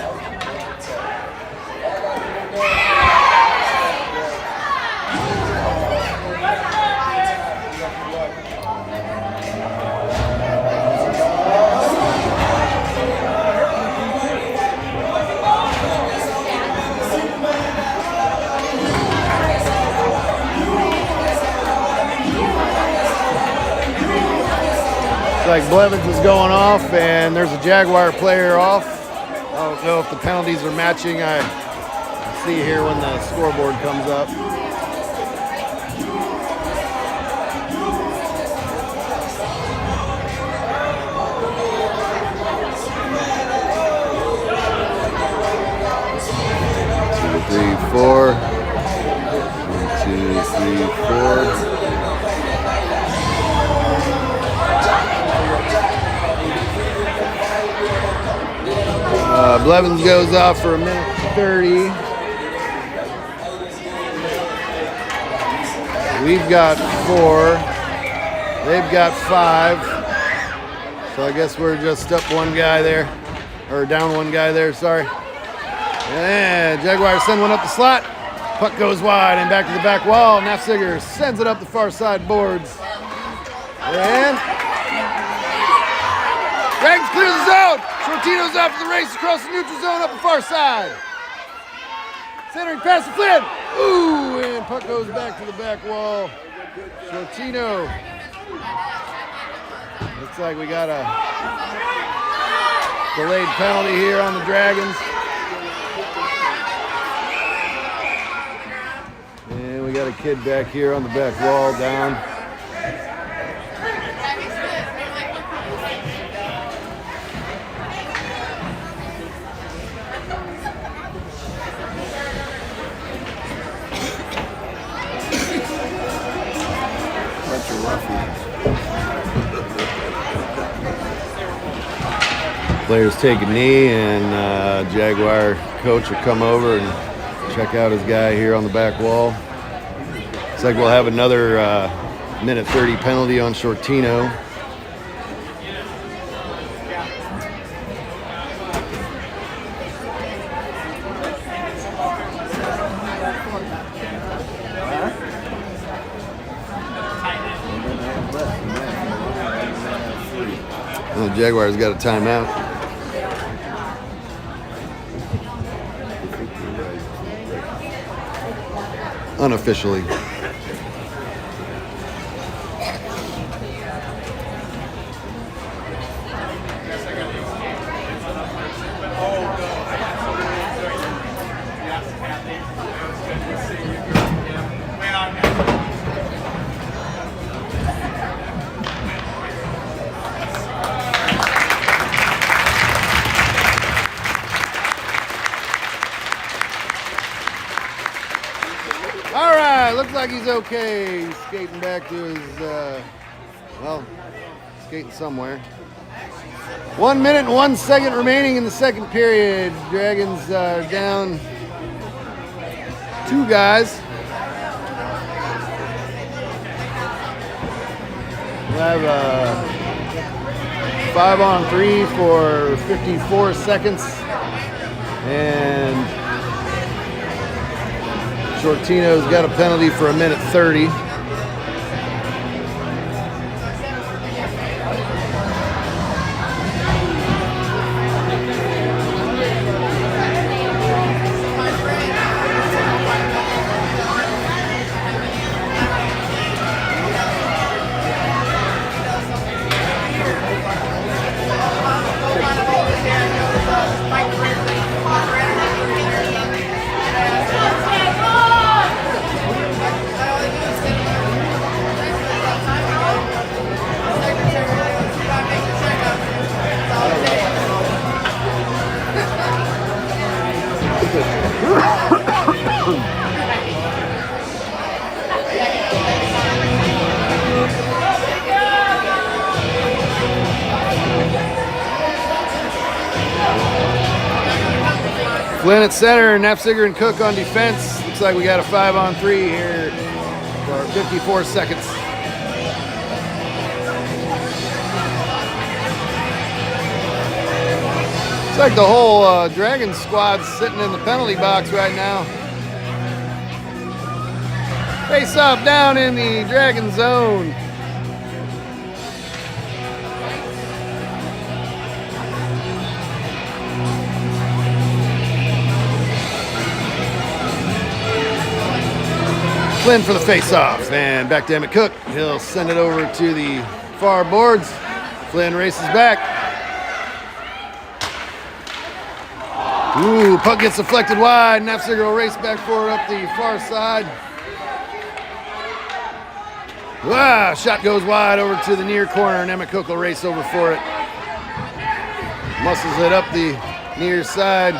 like Blevins is going off, and there's a Jaguar player off. I don't know if the penalties are matching. I see here when the scoreboard comes up. Two, three, four. 1, 2, 3, 4. Blevins goes off for 1:30. We've got 4. They've got 5. So I guess we're just up one guy there. Or down one guy there, sorry. And Jaguars send one up the slot. Puck goes wide and back to the back wall. Nafziger sends it up the far side boards. And Dragons clear the zone. Shortino's off to the race across the neutral zone up the far side. Centering pass to Flynn. Ooh, and puck goes back to the back wall. Shortino. Looks like we got a delayed penalty here on the Dragons. And we got a kid back here on the back wall down. Players take a knee, and Jaguar coach will come over and check out his guy here on the back wall. Looks like we'll have another minute 30 penalty on Shortino. Well, the Jaguars got a timeout. Unofficially. Looks like he's okay. He's skating back to his, skating somewhere. 1 minute and 1 second remaining in the second period. Dragons down 2 guys. We have 5-on-3 for 54 seconds. And Shortino's got a penalty for 1:30. Flynn at center, Nafziger and Cook on defense. Looks like we got a 5-on-3 here for 54 seconds. Looks like the whole Dragons squad's sitting in the penalty box right now. Face off down in the Dragon zone. Flynn for the face-off, and back to Emmett Cook. He'll send it over to the far boards. Flynn races back. Ooh, puck gets deflected wide. Nafziger will race back forward up the far side. Wow, shot goes wide over to the near corner, and Emmett Cook will race over for it. Muscles it up the near side.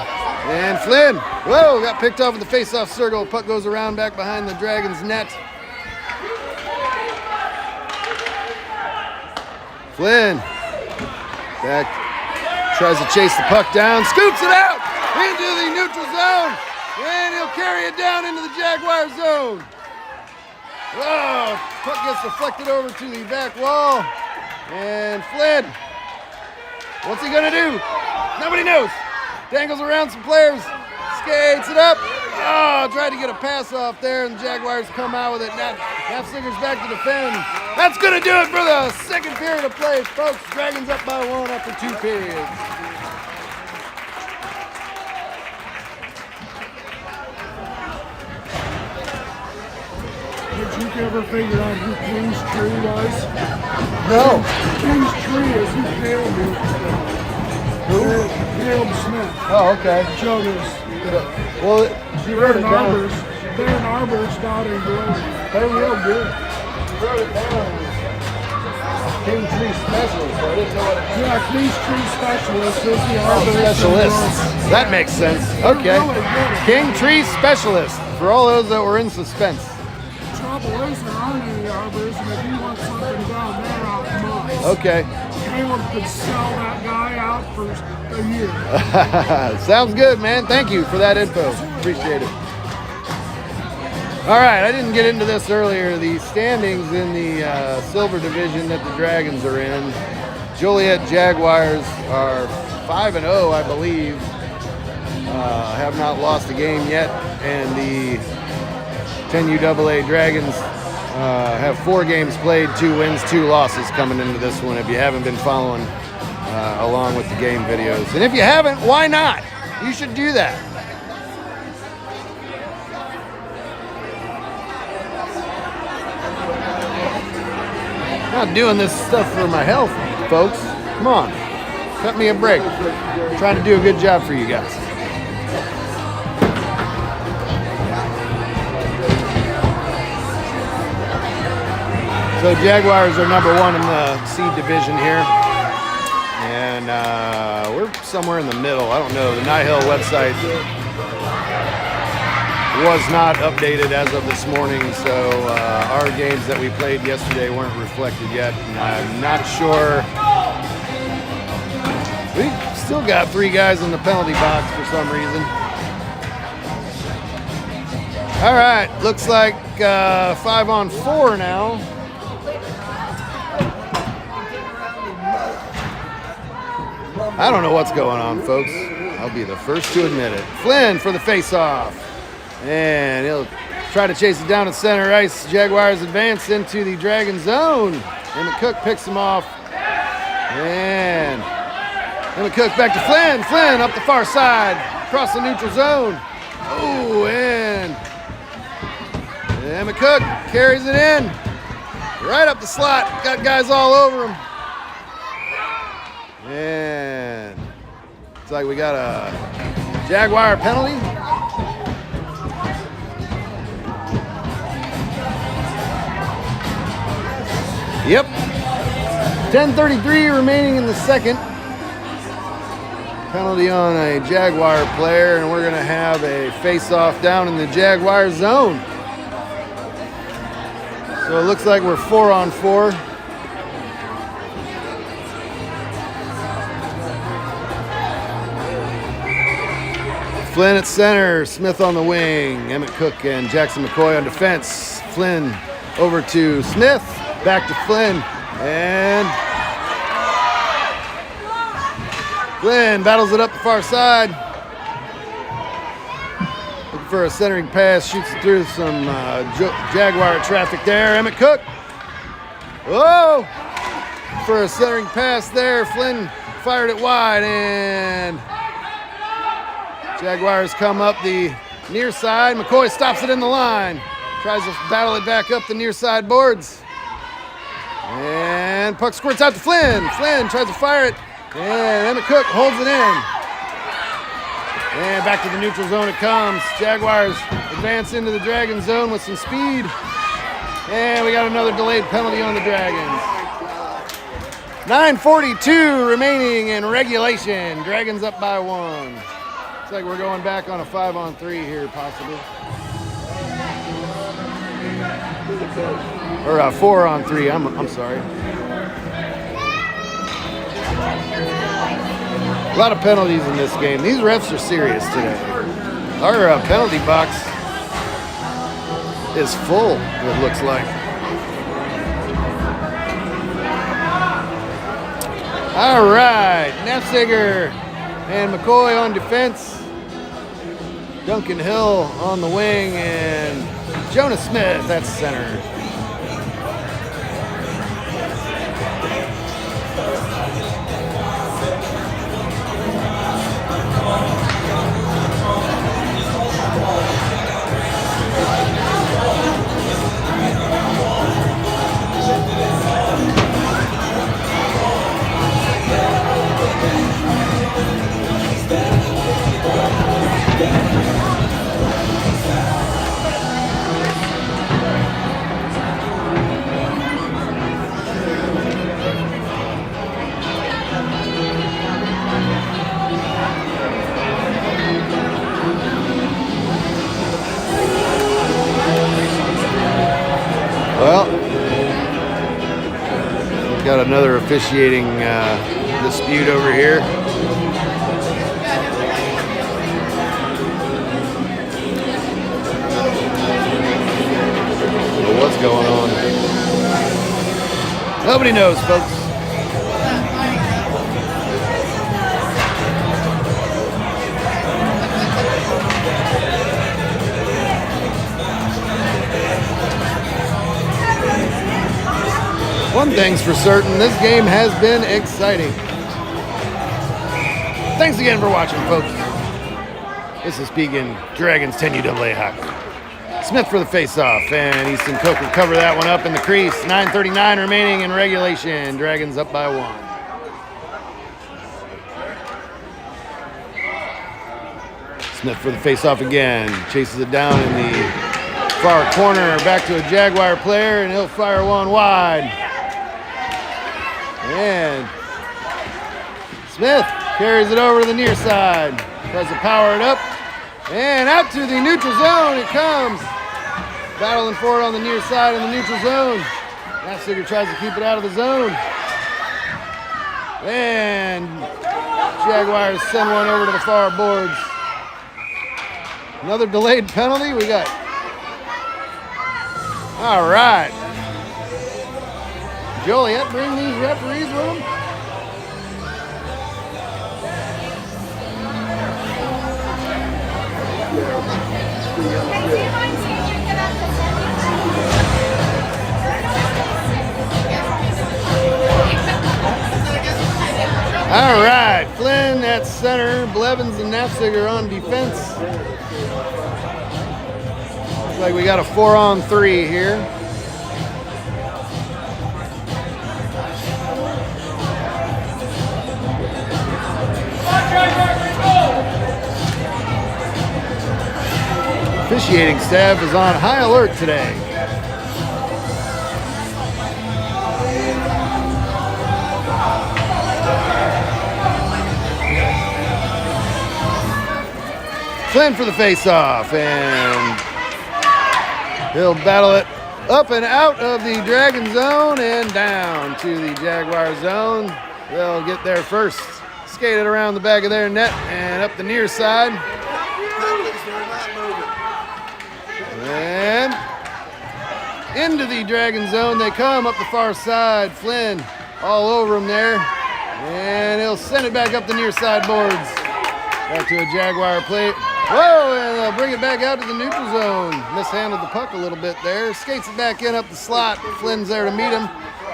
And Flynn, whoa, got picked off in the face-off circle. Puck goes around back behind the Dragons' net. Flynn back, tries to chase the puck down, scoops it out into the neutral zone, and he'll carry it down into the Jaguar zone. Whoa, puck gets deflected over to the back wall, and Flynn, what's he gonna do? Nobody knows. Dangles around some players, skates it up. Oh, tried to get a pass off there, and the Jaguars come out with it. Nafziger's back to defend. That's going to do it for the second period of play, folks. Dragons up by 1 after 2 periods. Did you ever figure out who King's Tree was? No. King's Tree is who Caleb is. Who? Caleb Smith. Oh, okay. Jonas. Well, she wrote it down. Dan Arbor's daughter wrote it. They're real good. She wrote it down. King Tree Specialist. I didn't know what it was. Yeah, King's Tree Specialist is the arborist. Specialists. That makes sense. Okay. King Tree Specialist. For all those that were in suspense. The trouble is there aren't any arborists, and if you want something down there out in mines, Okay. Caleb could sell that guy out for a year. Sounds good, man. Thank you for that info. Appreciate it. All right, I didn't get into this earlier. The standings in the silver division that the Dragons are in. Joliet Jaguars are 5-0, I believe. Have not lost a game yet, and the 10UAA Dragons have 4 games played, 2 wins, 2 losses coming into this one. If you haven't been following along with the game videos, and if you haven't, why not? You should do that. I'm not doing this stuff for my health, folks. Come on, cut me a break. I'm trying to do a good job for you guys. So Jaguars are number 1 in the seed division here, and we're somewhere in the middle. I don't know. The NIHL website was not updated as of this morning, so our games that we played yesterday weren't reflected yet, and I'm not sure. We still got 3 guys in the penalty box for some reason. All right, looks like 5-on-4 now. I don't know what's going on, folks. I'll be the first to admit it. Flynn for the face-off. And he'll try to chase it down at center ice. Jaguars advance into the Dragon zone. Emmett Cook picks him off. And Emmett Cook back to Flynn. Flynn up the far side, across the neutral zone. Oh, and Emmett Cook carries it in. Right up the slot. Got guys all over him. And looks like we got a Jaguar penalty. Yep. 10:33 remaining in the second. Penalty on a Jaguar player, and we're going to have a face-off down in the Jaguar zone. So it looks like we're 4-on-4. Flynn at center, Smith on the wing, Emmett Cook and Jackson McCoy on defense. Flynn over to Smith, back to Flynn, and Flynn battles it up the far side. Looking for a centering pass, shoots it through some Jaguar traffic there. Emmett Cook. Whoa! For a centering pass there, Flynn fired it wide, and Jaguars come up the near side. McCoy stops it in the line. Tries to battle it back up the near side boards. And puck squirts out to Flynn. Flynn tries to fire it. And Emmett Cook holds it in. And back to the neutral zone it comes. Jaguars advance into the Dragon zone with some speed. And we got another delayed penalty on the Dragons. 9:42 remaining in regulation. Dragons up by 1. Looks like we're going back on a 5-on-3 here, possibly. Or a 4-on-3. I'm sorry. A lot of penalties in this game. These refs are serious today. Our penalty box is full, it looks like. All right, Nefziger and McCoy on defense. Duncan Hill on the wing, and Jonas Smith at center. Well, we've got another officiating dispute over here. What's going on? Nobody knows, folks. One thing's for certain, this game has been exciting. Thanks again for watching, folks. This is Pekin Dragons 10 UAA hockey. Smith for the face-off, and Easton Cook will cover that one up in the crease. 9:39 remaining in regulation. Dragons up by 1. Smith for the face-off again. Chases it down in the far corner. Back to a Jaguar player, and he'll fire one wide. And Smith carries it over to the near side. Tries to power it up. And out to the neutral zone it comes. Battling for it on the near side in the neutral zone. Nefziger tries to keep it out of the zone. And Jaguars send one over to the far boards. Another delayed penalty we got. All right. Joliet bring these referees with them. All right, Flynn at center, Blevins and Nafziger on defense. Looks like we got a 4-on-3 here. Officiating staff is on high alert today. Flynn for the face-off, and he'll battle it up and out of the Dragon zone and down to the Jaguar zone. They'll get there first. Skate it around the back of their net and up the near side. And into the Dragon zone they come up the far side. Flynn all over him there. And he'll send it back up the near side boards. Back to a Jaguar play. Whoa, and they'll bring it back out to the neutral zone. Mishandled the puck a little bit there. Skates it back in up the slot. Flynn's there to meet him.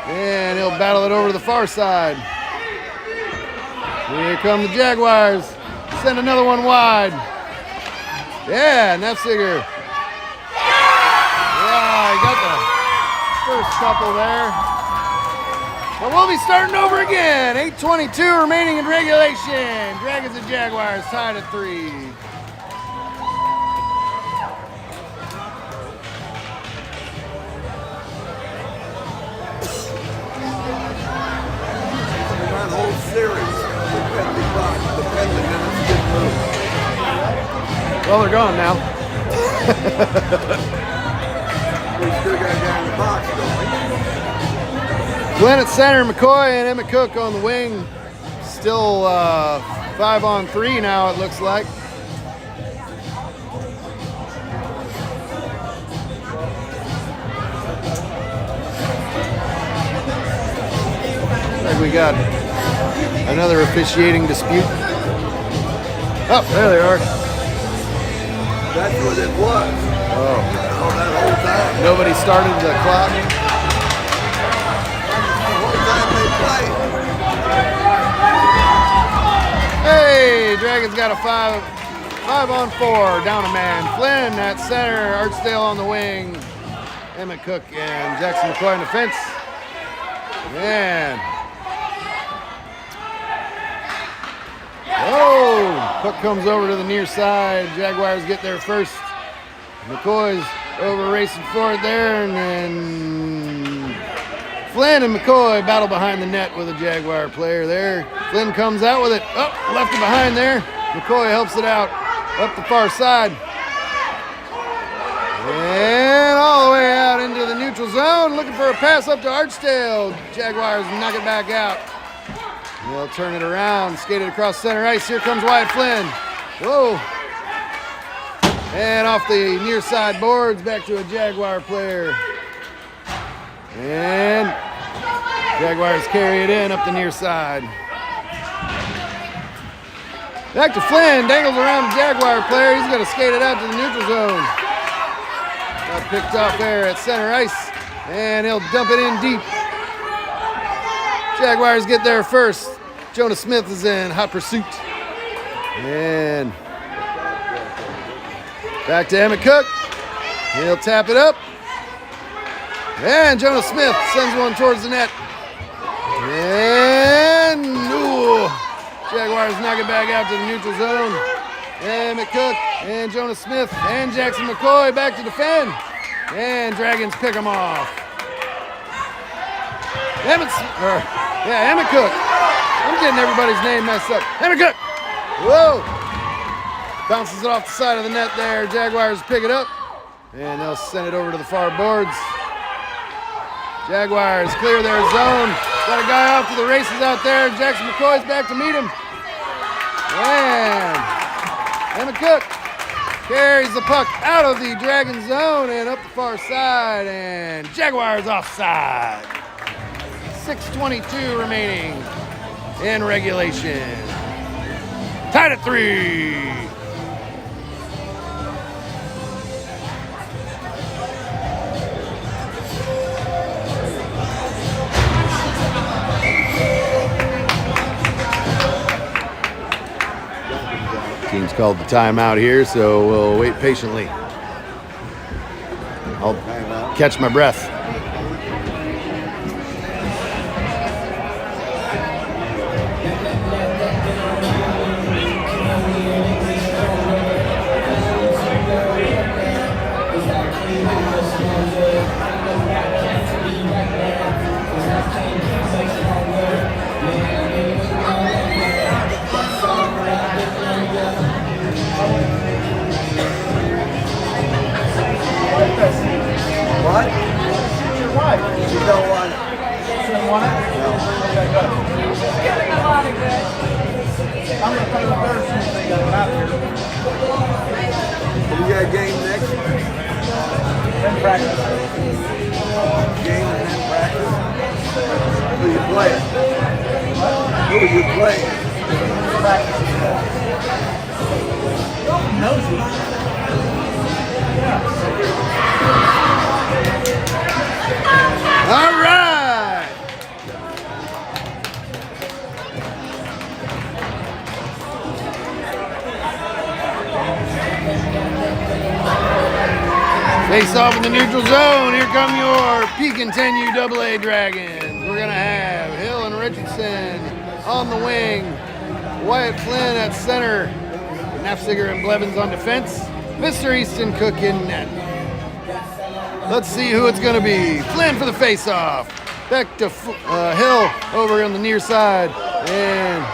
And he'll battle it over to the far side. Here come the Jaguars. Send another one wide. Yeah, Nafziger. Yeah, he got the first couple there. But we'll be starting over again. 8:22 remaining in regulation. Dragons and Jaguars tied at 3. That whole series depending on its good move. Well, they're gone now. We still got a guy in the box, don't we? Glenn at center, McCoy and Emmett Cook on the wing. Still 5-on-3 now, it looks like. Like we got another officiating dispute. Oh, there they are. That's what it was. Oh, That whole time. nobody started the clock. The whole time they played. Hey, Dragons got a 5-on-4, down a man. Flynn at center, Archdale on the wing. Emmett Cook and Jackson McCoy in defense. Man. Oh, Cook comes over to the near side. Jaguars get there first. McCoy's over racing forward there, and then Flynn and McCoy battle behind the net with a Jaguar player there. Flynn comes out with it. Oh, left it behind there. McCoy helps it out up the far side. And all the way out into the neutral zone, looking for a pass up to Archdale. Jaguars knock it back out. They'll turn it around, skate it across center ice. Here comes Wyatt Flynn. Whoa. And off the near side boards, back to a Jaguar player. And Jaguars carry it in up the near side. Back to Flynn, dangles around the Jaguar player. He's going to skate it out to the neutral zone. Got picked off there at center ice, and he'll dump it in deep. Jaguars get there first. Jonah Smith is in hot pursuit. And back to Emmett Cook. He'll tap it up. And Jonah Smith sends one towards the net. And ooh, Jaguars knock it back out to the neutral zone. Emmett Cook and Jonah Smith and Jackson McCoy back to defend. And Dragons pick them off. Emmett Cook. I'm getting everybody's name messed up. Emmett Cook. Whoa. Bounces it off the side of the net there. Jaguars pick it up. And they'll send it over to the far boards. Jaguars clear their zone. Got a guy off to the races out there. Jackson McCoy's back to meet him. And Emmett Cook carries the puck out of the Dragon zone and up the far side. And Jaguars offside. 6:22 remaining in regulation. Tied at 3. called the timeout here, so we'll wait patiently. I'll catch my breath. What? Your wife. You don't want it. You don't want it? No. Okay, good. I'm going to play with her as soon as they get out here. You got a game next? Then practice. Game and then practice? Who you playing? Who are you playing? Practice. Nosy. All right. Face off in the neutral zone. Here come your Pekin 10U AA Dragons. We're going to have Hill and Richardson on the wing. Wyatt Flynn at center. Nafziger and Blevins on defense. Mr. Easton Cook in net. Let's see who it's going to be. Flynn for the face-off. Back to Hill over on the near side. And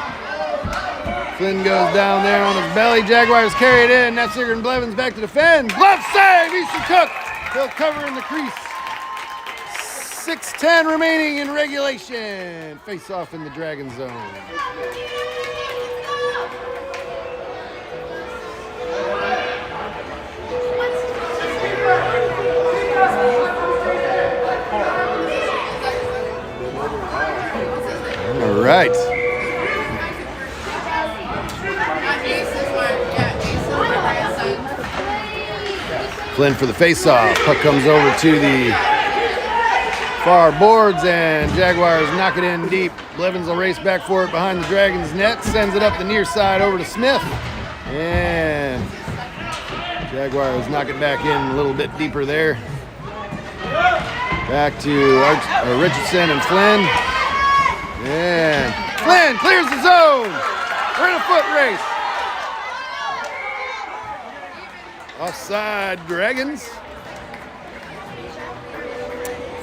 Flynn goes down there on his belly. Jaguars carry it in. Nafziger and Blevins back to defend. Glove save. Easton Cook. He'll cover in the crease. 6:10 remaining in regulation. Face-off in the Dragon zone. All right. Flynn for the face-off. Puck comes over to the far boards, and Jaguars knock it in deep. Blevins will race back for it behind the Dragons' net. Sends it up the near side over to Smith. And Jaguars knock it back in a little bit deeper there. Back to Richardson and Flynn. And Flynn clears the zone. We're in a foot race. Offside Dragons.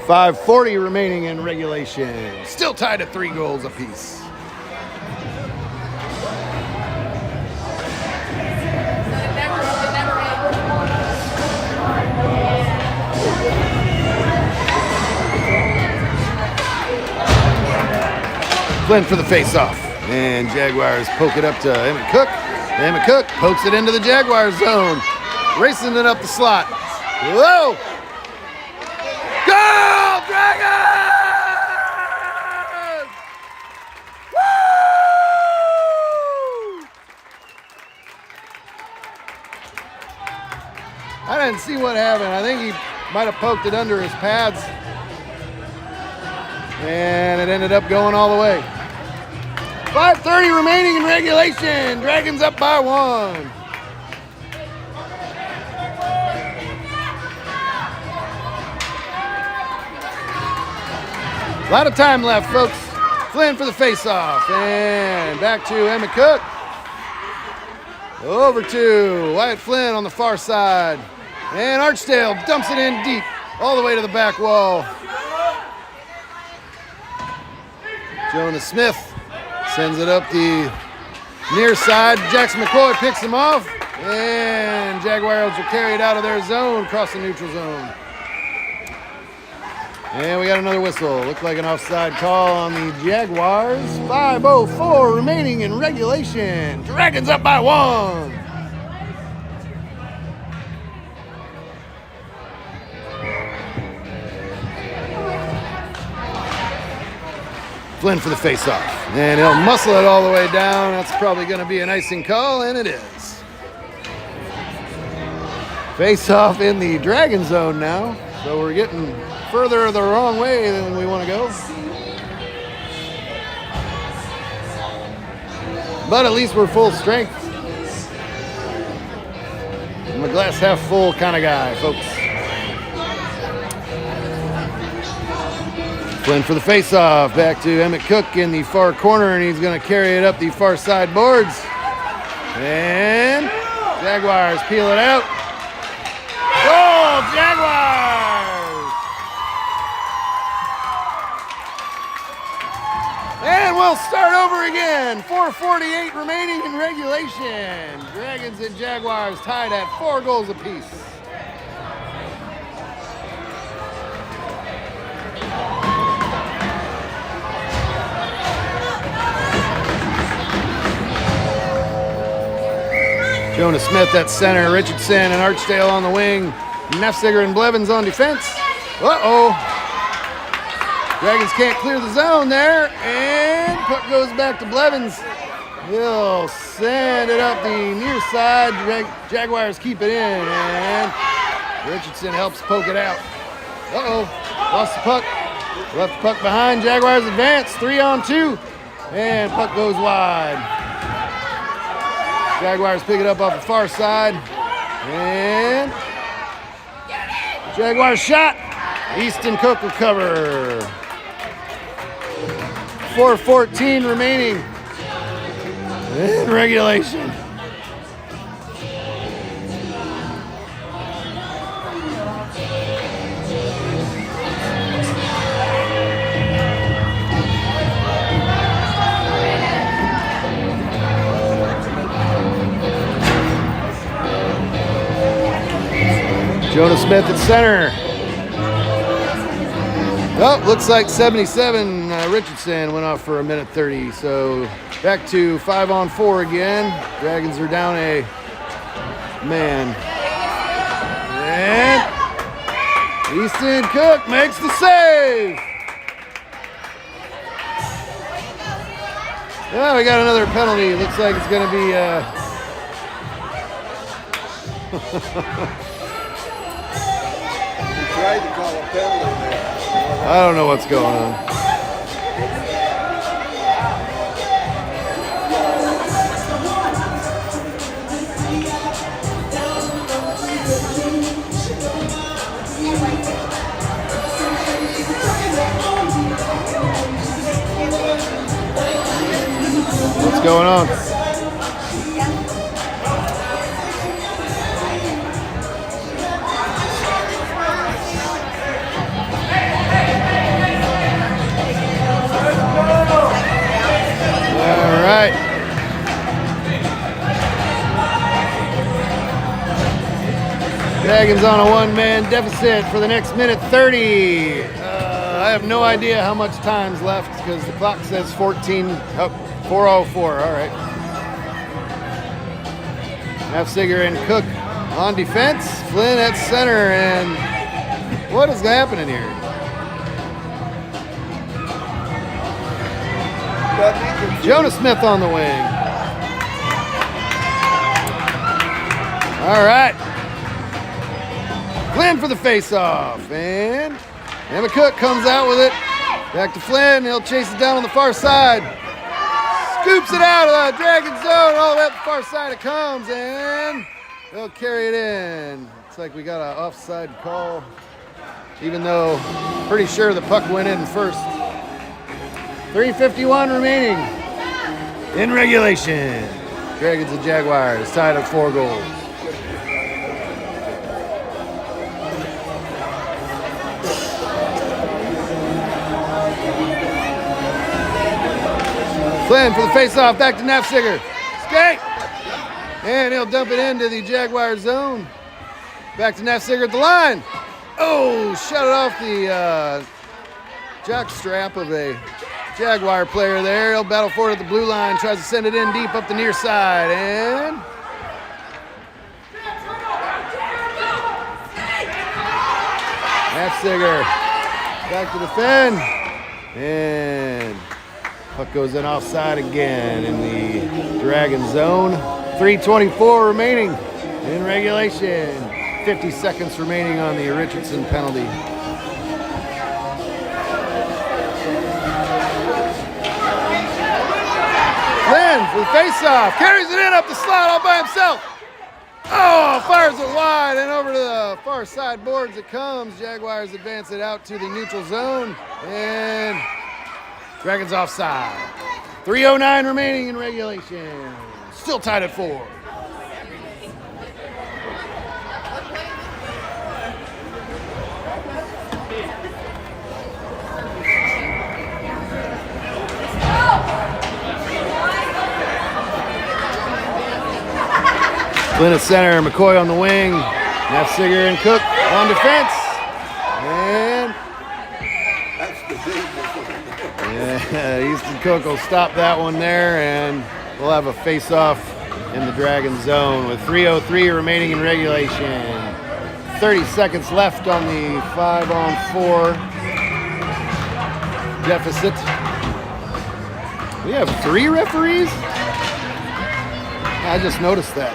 5:40 remaining in regulation. Still tied at 3 goals apiece. Flynn for the face-off. And Jaguars poke it up to Emmett Cook. Emmett Cook pokes it into the Jaguars zone. Racing it up the slot. Whoa! Go, Dragons! Woo! I didn't see what happened. I think he might have poked it under his pads. And it ended up going all the way. 5:30 remaining in regulation. Dragons up by 1. A lot of time left, folks. Flynn for the face-off. And back to Emmett Cook. Over to Wyatt Flynn on the far side. And Archdale dumps it in deep, all the way to the back wall. Jonas Smith sends it up the near side. Jackson McCoy picks him off. And Jaguars will carry it out of their zone, across the neutral zone. And we got another whistle. Looked like an offside call on the Jaguars. 5:04 remaining in regulation. Dragons up by 1. Flynn for the face-off. And he'll muscle it all the way down. That's probably going to be an icing call, and it is. Face-off in the Dragon zone now. So we're getting further the wrong way than we want to go. But at least we're full strength. I'm a glass half full kind of guy, folks. Flynn for the face-off. Back to Emmett Cook in the far corner, and he's going to carry it up the far side boards. And Jaguars peel it out. Goal, Jaguars! And we'll start over again. 4:48 remaining in regulation. Dragons and Jaguars tied at 4 goals apiece. Jonas Smith at center, Richardson and Archdale on the wing, Nefziger and Blevins on defense. Uh-oh. Dragons can't clear the zone there, and puck goes back to Blevins. He'll send it up the near side. Jaguars keep it in, and Richardson helps poke it out. Uh-oh, lost the puck. Left the puck behind, Jaguars advance, 3-on-2, and puck goes wide. Jaguars pick it up off the far side, and Jaguars shot. Easton Cook will cover. 4:14 remaining in regulation. Jonas Smith at center. Oh, looks like 77. Richardson went off for 1:30. So back to 5-on-4 again. Dragons are down a man. And Easton Cook makes the save. Oh, we got another penalty. Looks like it's going to be Tried to call a penalty there. I don't know what's going on. What's going on? All right. Dragons on a one-man deficit for the next minute 30. I have no idea how much time's left because the clock says 4:04. All right. Nefziger and Cook on defense. Flynn at center, and what is happening here? Jonas Smith on the wing. All right. Flynn for the face-off, and Emmett Cook comes out with it. Back to Flynn. He'll chase it down on the far side. Scoops it out of the Dragon zone. All the way up the far side it comes, and they'll carry it in. Looks like we got an offside call, even though pretty sure the puck went in first. 3:51 remaining in regulation. Dragons and Jaguars tied at 4 goals. Flynn for the face-off, back to Nefziger. Skate! And he'll dump it into the Jaguar zone. Back to Nefziger at the line. Oh, shut it off the jock strap of a Jaguar player there. He'll battle for it at the blue line, tries to send it in deep up the near side, and Nefziger back to defend, and puck goes in offside again in the Dragon zone. 3:24 remaining in regulation. 50 seconds remaining on the Richardson penalty. Flynn for the face-off, carries it in up the slot all by himself. Oh, fires it wide and over to the far side boards it comes. Jaguars advance it out to the neutral zone, and Dragons offside. 3:09 remaining in regulation. Still tied at 4. Flynn at center, McCoy on the wing, Nafziger and Cook on defense. And Easton Cook will stop that one there, and we'll have a face-off in the Dragon zone with 3:03 remaining in regulation. 30 seconds left on the 5-on-4 deficit. We have 3 referees? I just noticed that.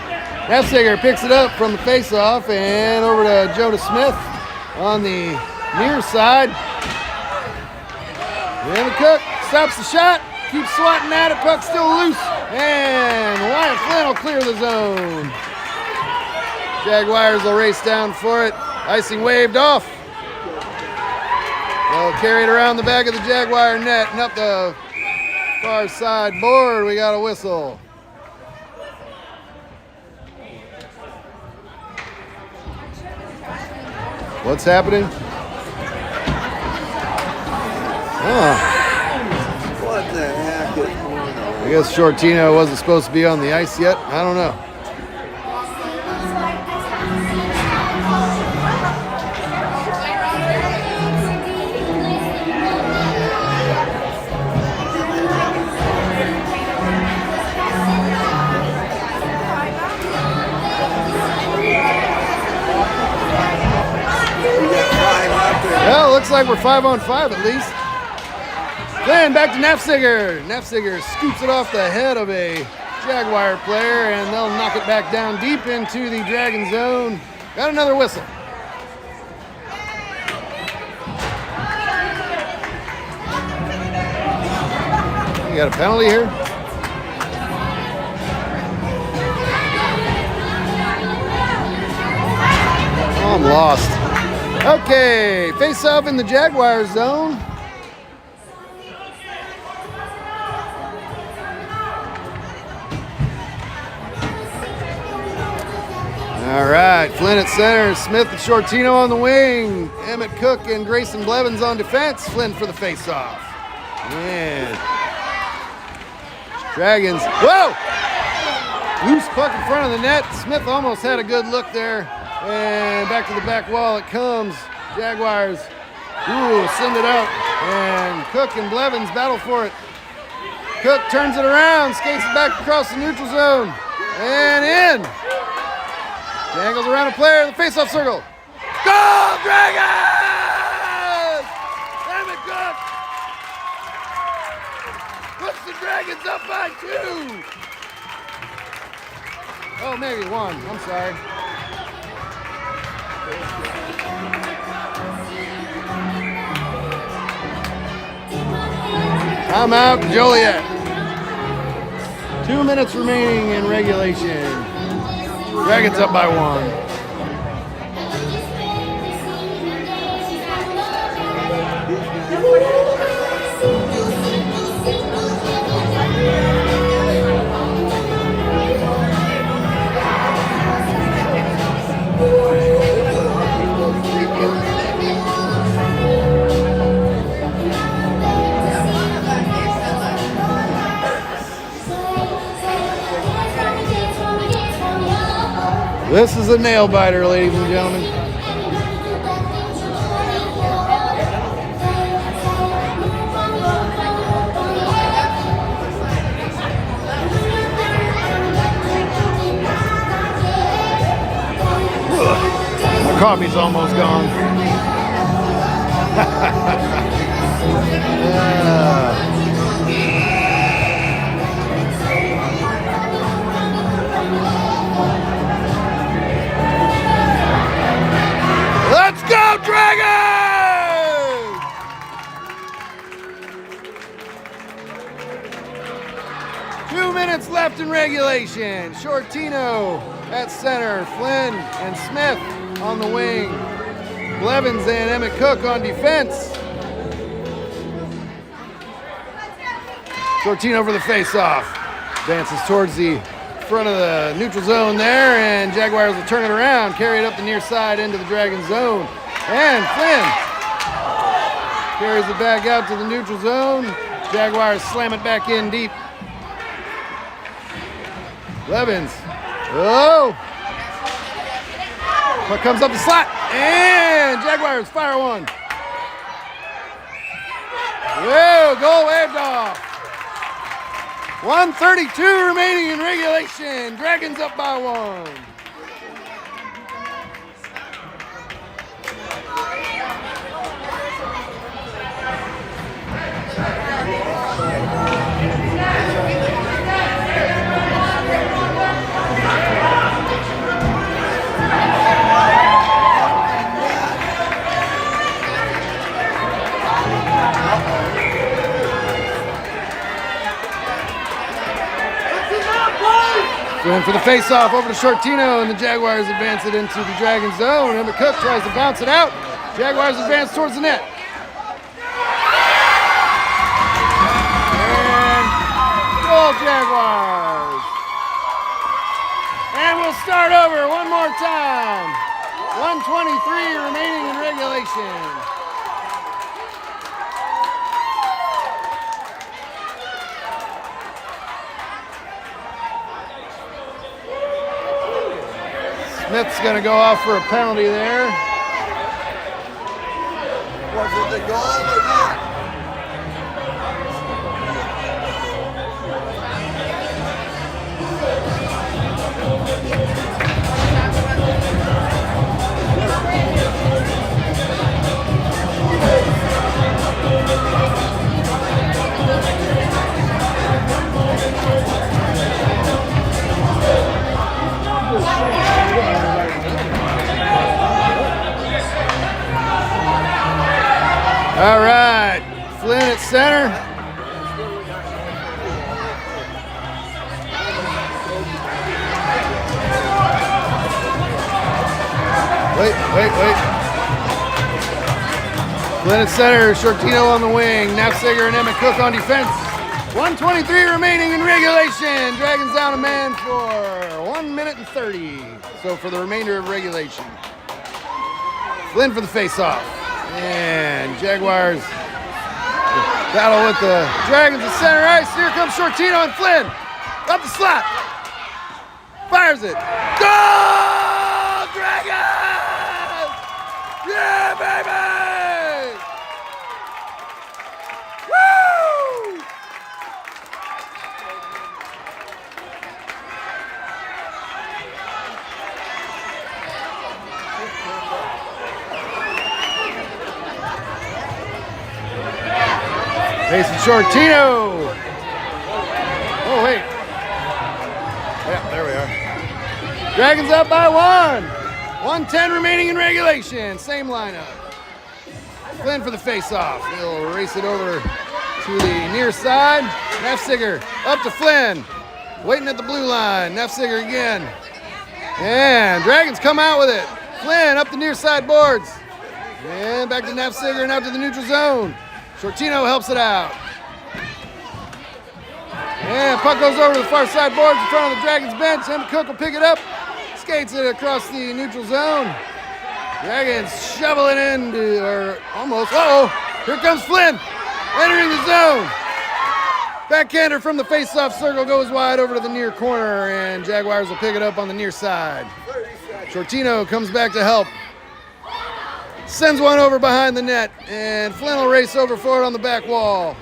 Nafziger picks it up from the face-off and over to Jonas Smith on the near side. And Cook stops the shot, keeps swatting at it, puck still loose, and Wyatt Flynn will clear the zone. Jaguars will race down for it. Icing waved off. They'll carry it around the back of the Jaguar net and up the far side board. We got a whistle. What's happening? What the heck is going on? I guess Shortino wasn't supposed to be on the ice yet. I don't know. Well, looks like we're 5-on-5 at least. Then back to Nafziger. Nafziger scoops it off the head of a Jaguar player, and they'll knock it back down deep into the Dragon zone. Got another whistle. You got a penalty here? Oh, I'm lost. Okay, face off in the Jaguar zone. All right, Flynn at center, Smith and Shortino on the wing, Emmett Cook and Grayson Blevins on defense. Flynn for the face-off. Man. Dragons, whoa! Loose puck in front of the net. Smith almost had a good look there. And back to the back wall it comes. Jaguars, send it out. And Cook and Blevins battle for it. Cook turns it around, skates it back across the neutral zone. And in. Dangles around a player in the face-off circle. Goal, Dragons! Emmett Cook puts the Dragons up by 2. Oh, maybe 1. I'm sorry. Timeout, Joliet. 2 minutes remaining in regulation. Dragons up by 1. This is a nail biter, ladies and gentlemen. My coffee's almost gone. Let's go, Dragons! 2 minutes left in regulation. Shortino At center, Flynn and Smith on the wing. Blevins and Emmett Cook on defense. Shortino for the face-off. Advances towards the front of the neutral zone there, and Jaguars will turn it around, carry it up the near side into the Dragon zone. And Flynn carries it back out to the neutral zone. Jaguars slam it back in deep. Blevins. Oh! Puck comes up the slot, and Jaguars fire one. Whoa, goal waved off. 1:32 remaining in regulation. Dragons up by 1. Flynn for the face-off over to Shortino, and the Jaguars advance it into the Dragon zone. Emmett Cook tries to bounce it out. Jaguars advance towards the net. And goal, Jaguars. And we'll start over one more time. 1:23 remaining in regulation. Smith's going to go off for a penalty there. Was it the goal or not? All right, Flynn at center. Wait. Flynn at center, Shortino on the wing, Nafziger and Emmett Cook on defense. 1:23 remaining in regulation. Dragons down a man for 1 minute and 30. So for the remainder of regulation. Flynn for the face-off. And Jaguars battle with the Dragons at center ice. Here comes Shortino and Flynn. Up the slot. Fires it. Goal! Dragons! Yeah, baby! Woo! Mason Shortino. Oh, wait. Yeah, there we are. Dragons up by 1. 1:10 remaining in regulation. Same lineup. Flynn for the face-off. He'll race it over to the near side. Nafziger up to Flynn. Waiting at the blue line. Nafziger again. And Dragons come out with it. Flynn up the near side boards. And back to Nafziger and out to the neutral zone. Shortino helps it out. And puck goes over to the far side boards in front of the Dragons bench. Emmett Cook will pick it up. Skates it across the neutral zone. Dragons shovel it into, or almost. Uh-oh. Here comes Flynn. Entering the zone. Backhander from the face-off circle goes wide over to the near corner, and Jaguars will pick it up on the near side. Shortino comes back to help. Sends one over behind the net, and Flynn will race over for it on the back wall.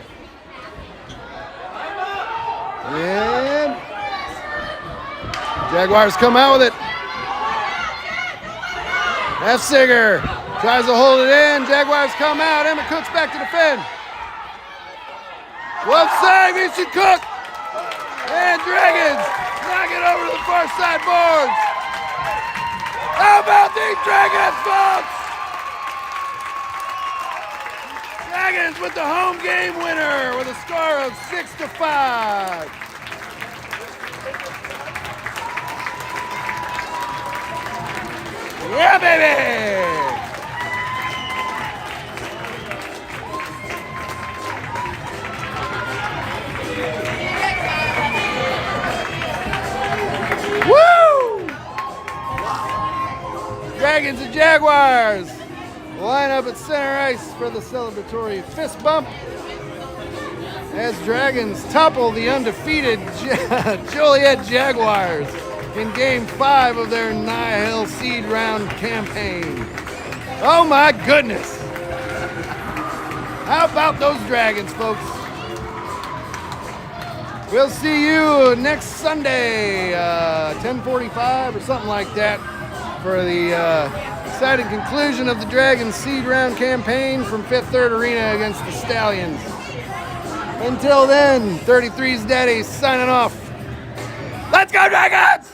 And Jaguars come out with it. Nafziger tries to hold it in. Jaguars come out. Emmett Cook's back to defend. Glove save, Easton Cook. And Dragons knock it over to the far side boards. How about these Dragons, folks? Dragons with the home game winner with a score of 6-5. Yeah, baby! Woo! Dragons and Jaguars line up at center ice for the celebratory fist bump as Dragons topple the undefeated Joliet Jaguars in Game 5 of their NIHL seed round campaign. Oh my goodness! How about those Dragons, folks? We'll see you next Sunday, 10:45 or something like that, for the exciting conclusion of the Dragons seed round campaign from Fifth Third Arena against the Stallions. Until then, 33's Daddy signing off. Let's go, Dragons!